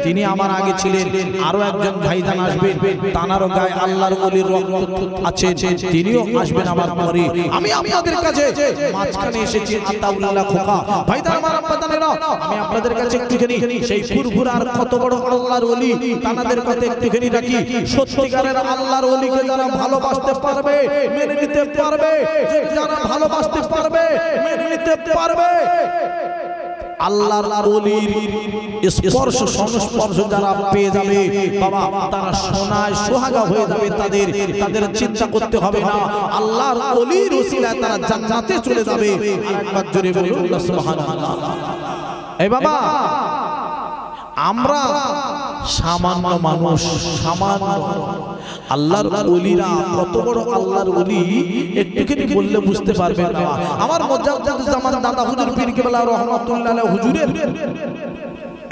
তিনি আমার আগে ছিলেন। আরো একজন ভাইজান আসবেন, তানারও গায়ে আল্লাহর ওলির রক্ত আছে, তিনিও আসবেন আমার পরে। আমি আপনাদের কাছে মাঝখানে এসেছি আতাউল্লাহ খোকা ভাইজান, আমার আব্বাদানেরা, আমি আপনাদের কাছে একটুখানি সেই ফুরফুরার কত বড় আল্লাহর ওলি, তানাদের কথা একটুখানি রাখি। সত্যিকারের আল্লাহর ওলিকে যারা ভালোবাসতে পারবে, মেনে নিতে পারবে, যারা ভালোবাসতে পারবে, মেনে নিতে পারবে, আল্লাহর ওলির স্পর্শ সংস্পর্শ যারা পেয়ে যাবে বাবা, তারা সোনায় সোহাগা হয়ে যাবে। তাদের চিন্তা করতে হবে না, আল্লাহর ওলির ওসিলায় তারা জান্নাতে চলে যাবে। আরেকবার জোরে বলুন না সুবহানাল্লাহ। এই বাবা, আমরা সামান্য মানুষ, সামান্য। আল্লাহর ওলিরা কত বড় আল্লাহর ওলি একটুখানি বললে বুঝতে পারবেন না। আমার মুজাদ্দিদুল জামান দাদা হুজুর পীর কেবলা রহমাতুল্লাহ আলাইহি হুজুরের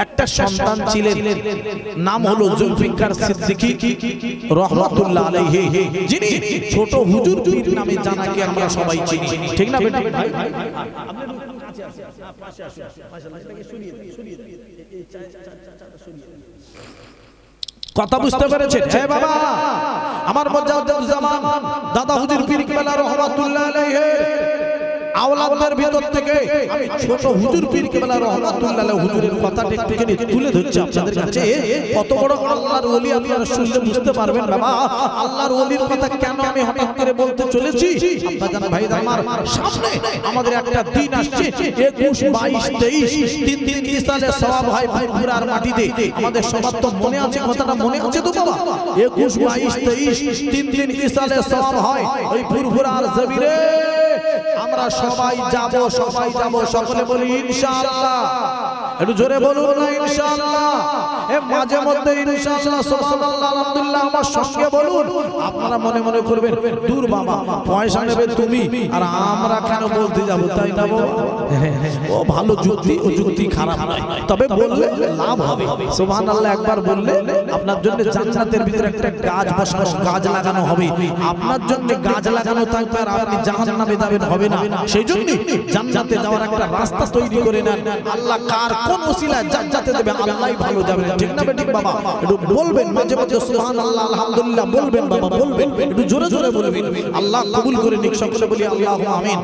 একটা সন্তান ছিলেন, নাম হলো জুলফিকার সিদ্দিকী রহমাতুল্লাহ আলাইহি, যিনি ছোট হুজুর পীর নামে জানাকে আমরা সবাই চিনি, ঠিক না বেটা? কথা বুঝতে পেরেছেন? হ্যাঁ বাবা, আমার মুজাদ্দিদুল জামান দাদা হুজুর পীর কেবলা রহমাতুল্লাহ আলাইহি আওলাদদের ভিতর থেকে আমি ছোট হুজুর পীর কেবলা রহমাতুল্লাহ আলাইহি হুজুরের কথাটা একটুখানি তুলে ধরছি আপনাদের কাছে। কত বড় আল্লাহর ওলি আপনারা শুনলে বুঝতে পারবেন বাবা। আল্লাহর ওলির কথা কেন আমি হঠাৎ করে বলতে চলেছি আব্বাজান ভাইরা আমার, সামনে আমাদের একটা দিন আসছে 21, 22, 23 তিন দিন ইসালে সওয়াব হয় ফুরফুরার মাটিতে। আমাদের সবার তো মনে আছে, কথাটা মনে আছে তো বাবা? 21, 22, 23 তিন দিন ইসালে সওয়াব হয় ওই ফুরফুরার জমিনে। আমরা সবাই যাব সকলে বলি ইনশাআল্লাহ। একটু জোরে বলুন না ইনশাআল্লাহ। এ মাঝে মধ্যে ইনশাআল্লাহ সুবহানাল্লাহ আলহামদুলিল্লাহ আমার সঙ্গে বলুন। আপনারা মনে মনে করবেন দূর বাবা পয়সা নেবে তুমি আর আমরা কেন বলতে যাব, তাই না বাবা? ও ভালো যুক্তি, ও যুক্তি খারাপ নয়, তবে বললে লাভ হবে। সুবহানাল্লাহ একবার বললে আপনার জন্য জান্নাতের ভিতরে একটা গাছ বসানো, গাছ লাগানো হবে। আপনার জন্য গাছ লাগানো থাকবে আর আপনি জাহান্নামে যাবেন হবে না। সেই জন্য জান্নাতে যাওয়ার একটা রাস্তা তৈরি করে নেন। আল্লাহ কার কোন ওসিলায় জান্নাতে দেবে আল্লাহই ভালো যাবেন, ঠিক না বেঠিক বাবা? একটু বলবেন মাঝে মধ্যে সুবহানাল্লাহ আলহামদুলিল্লাহ বলবেন বাবা, বলবেন একটু জোরে জোরে বলবেন। আল্লাহ কবুল করে নিক, সকলে বলি আল্লাহুম্মা আমিন।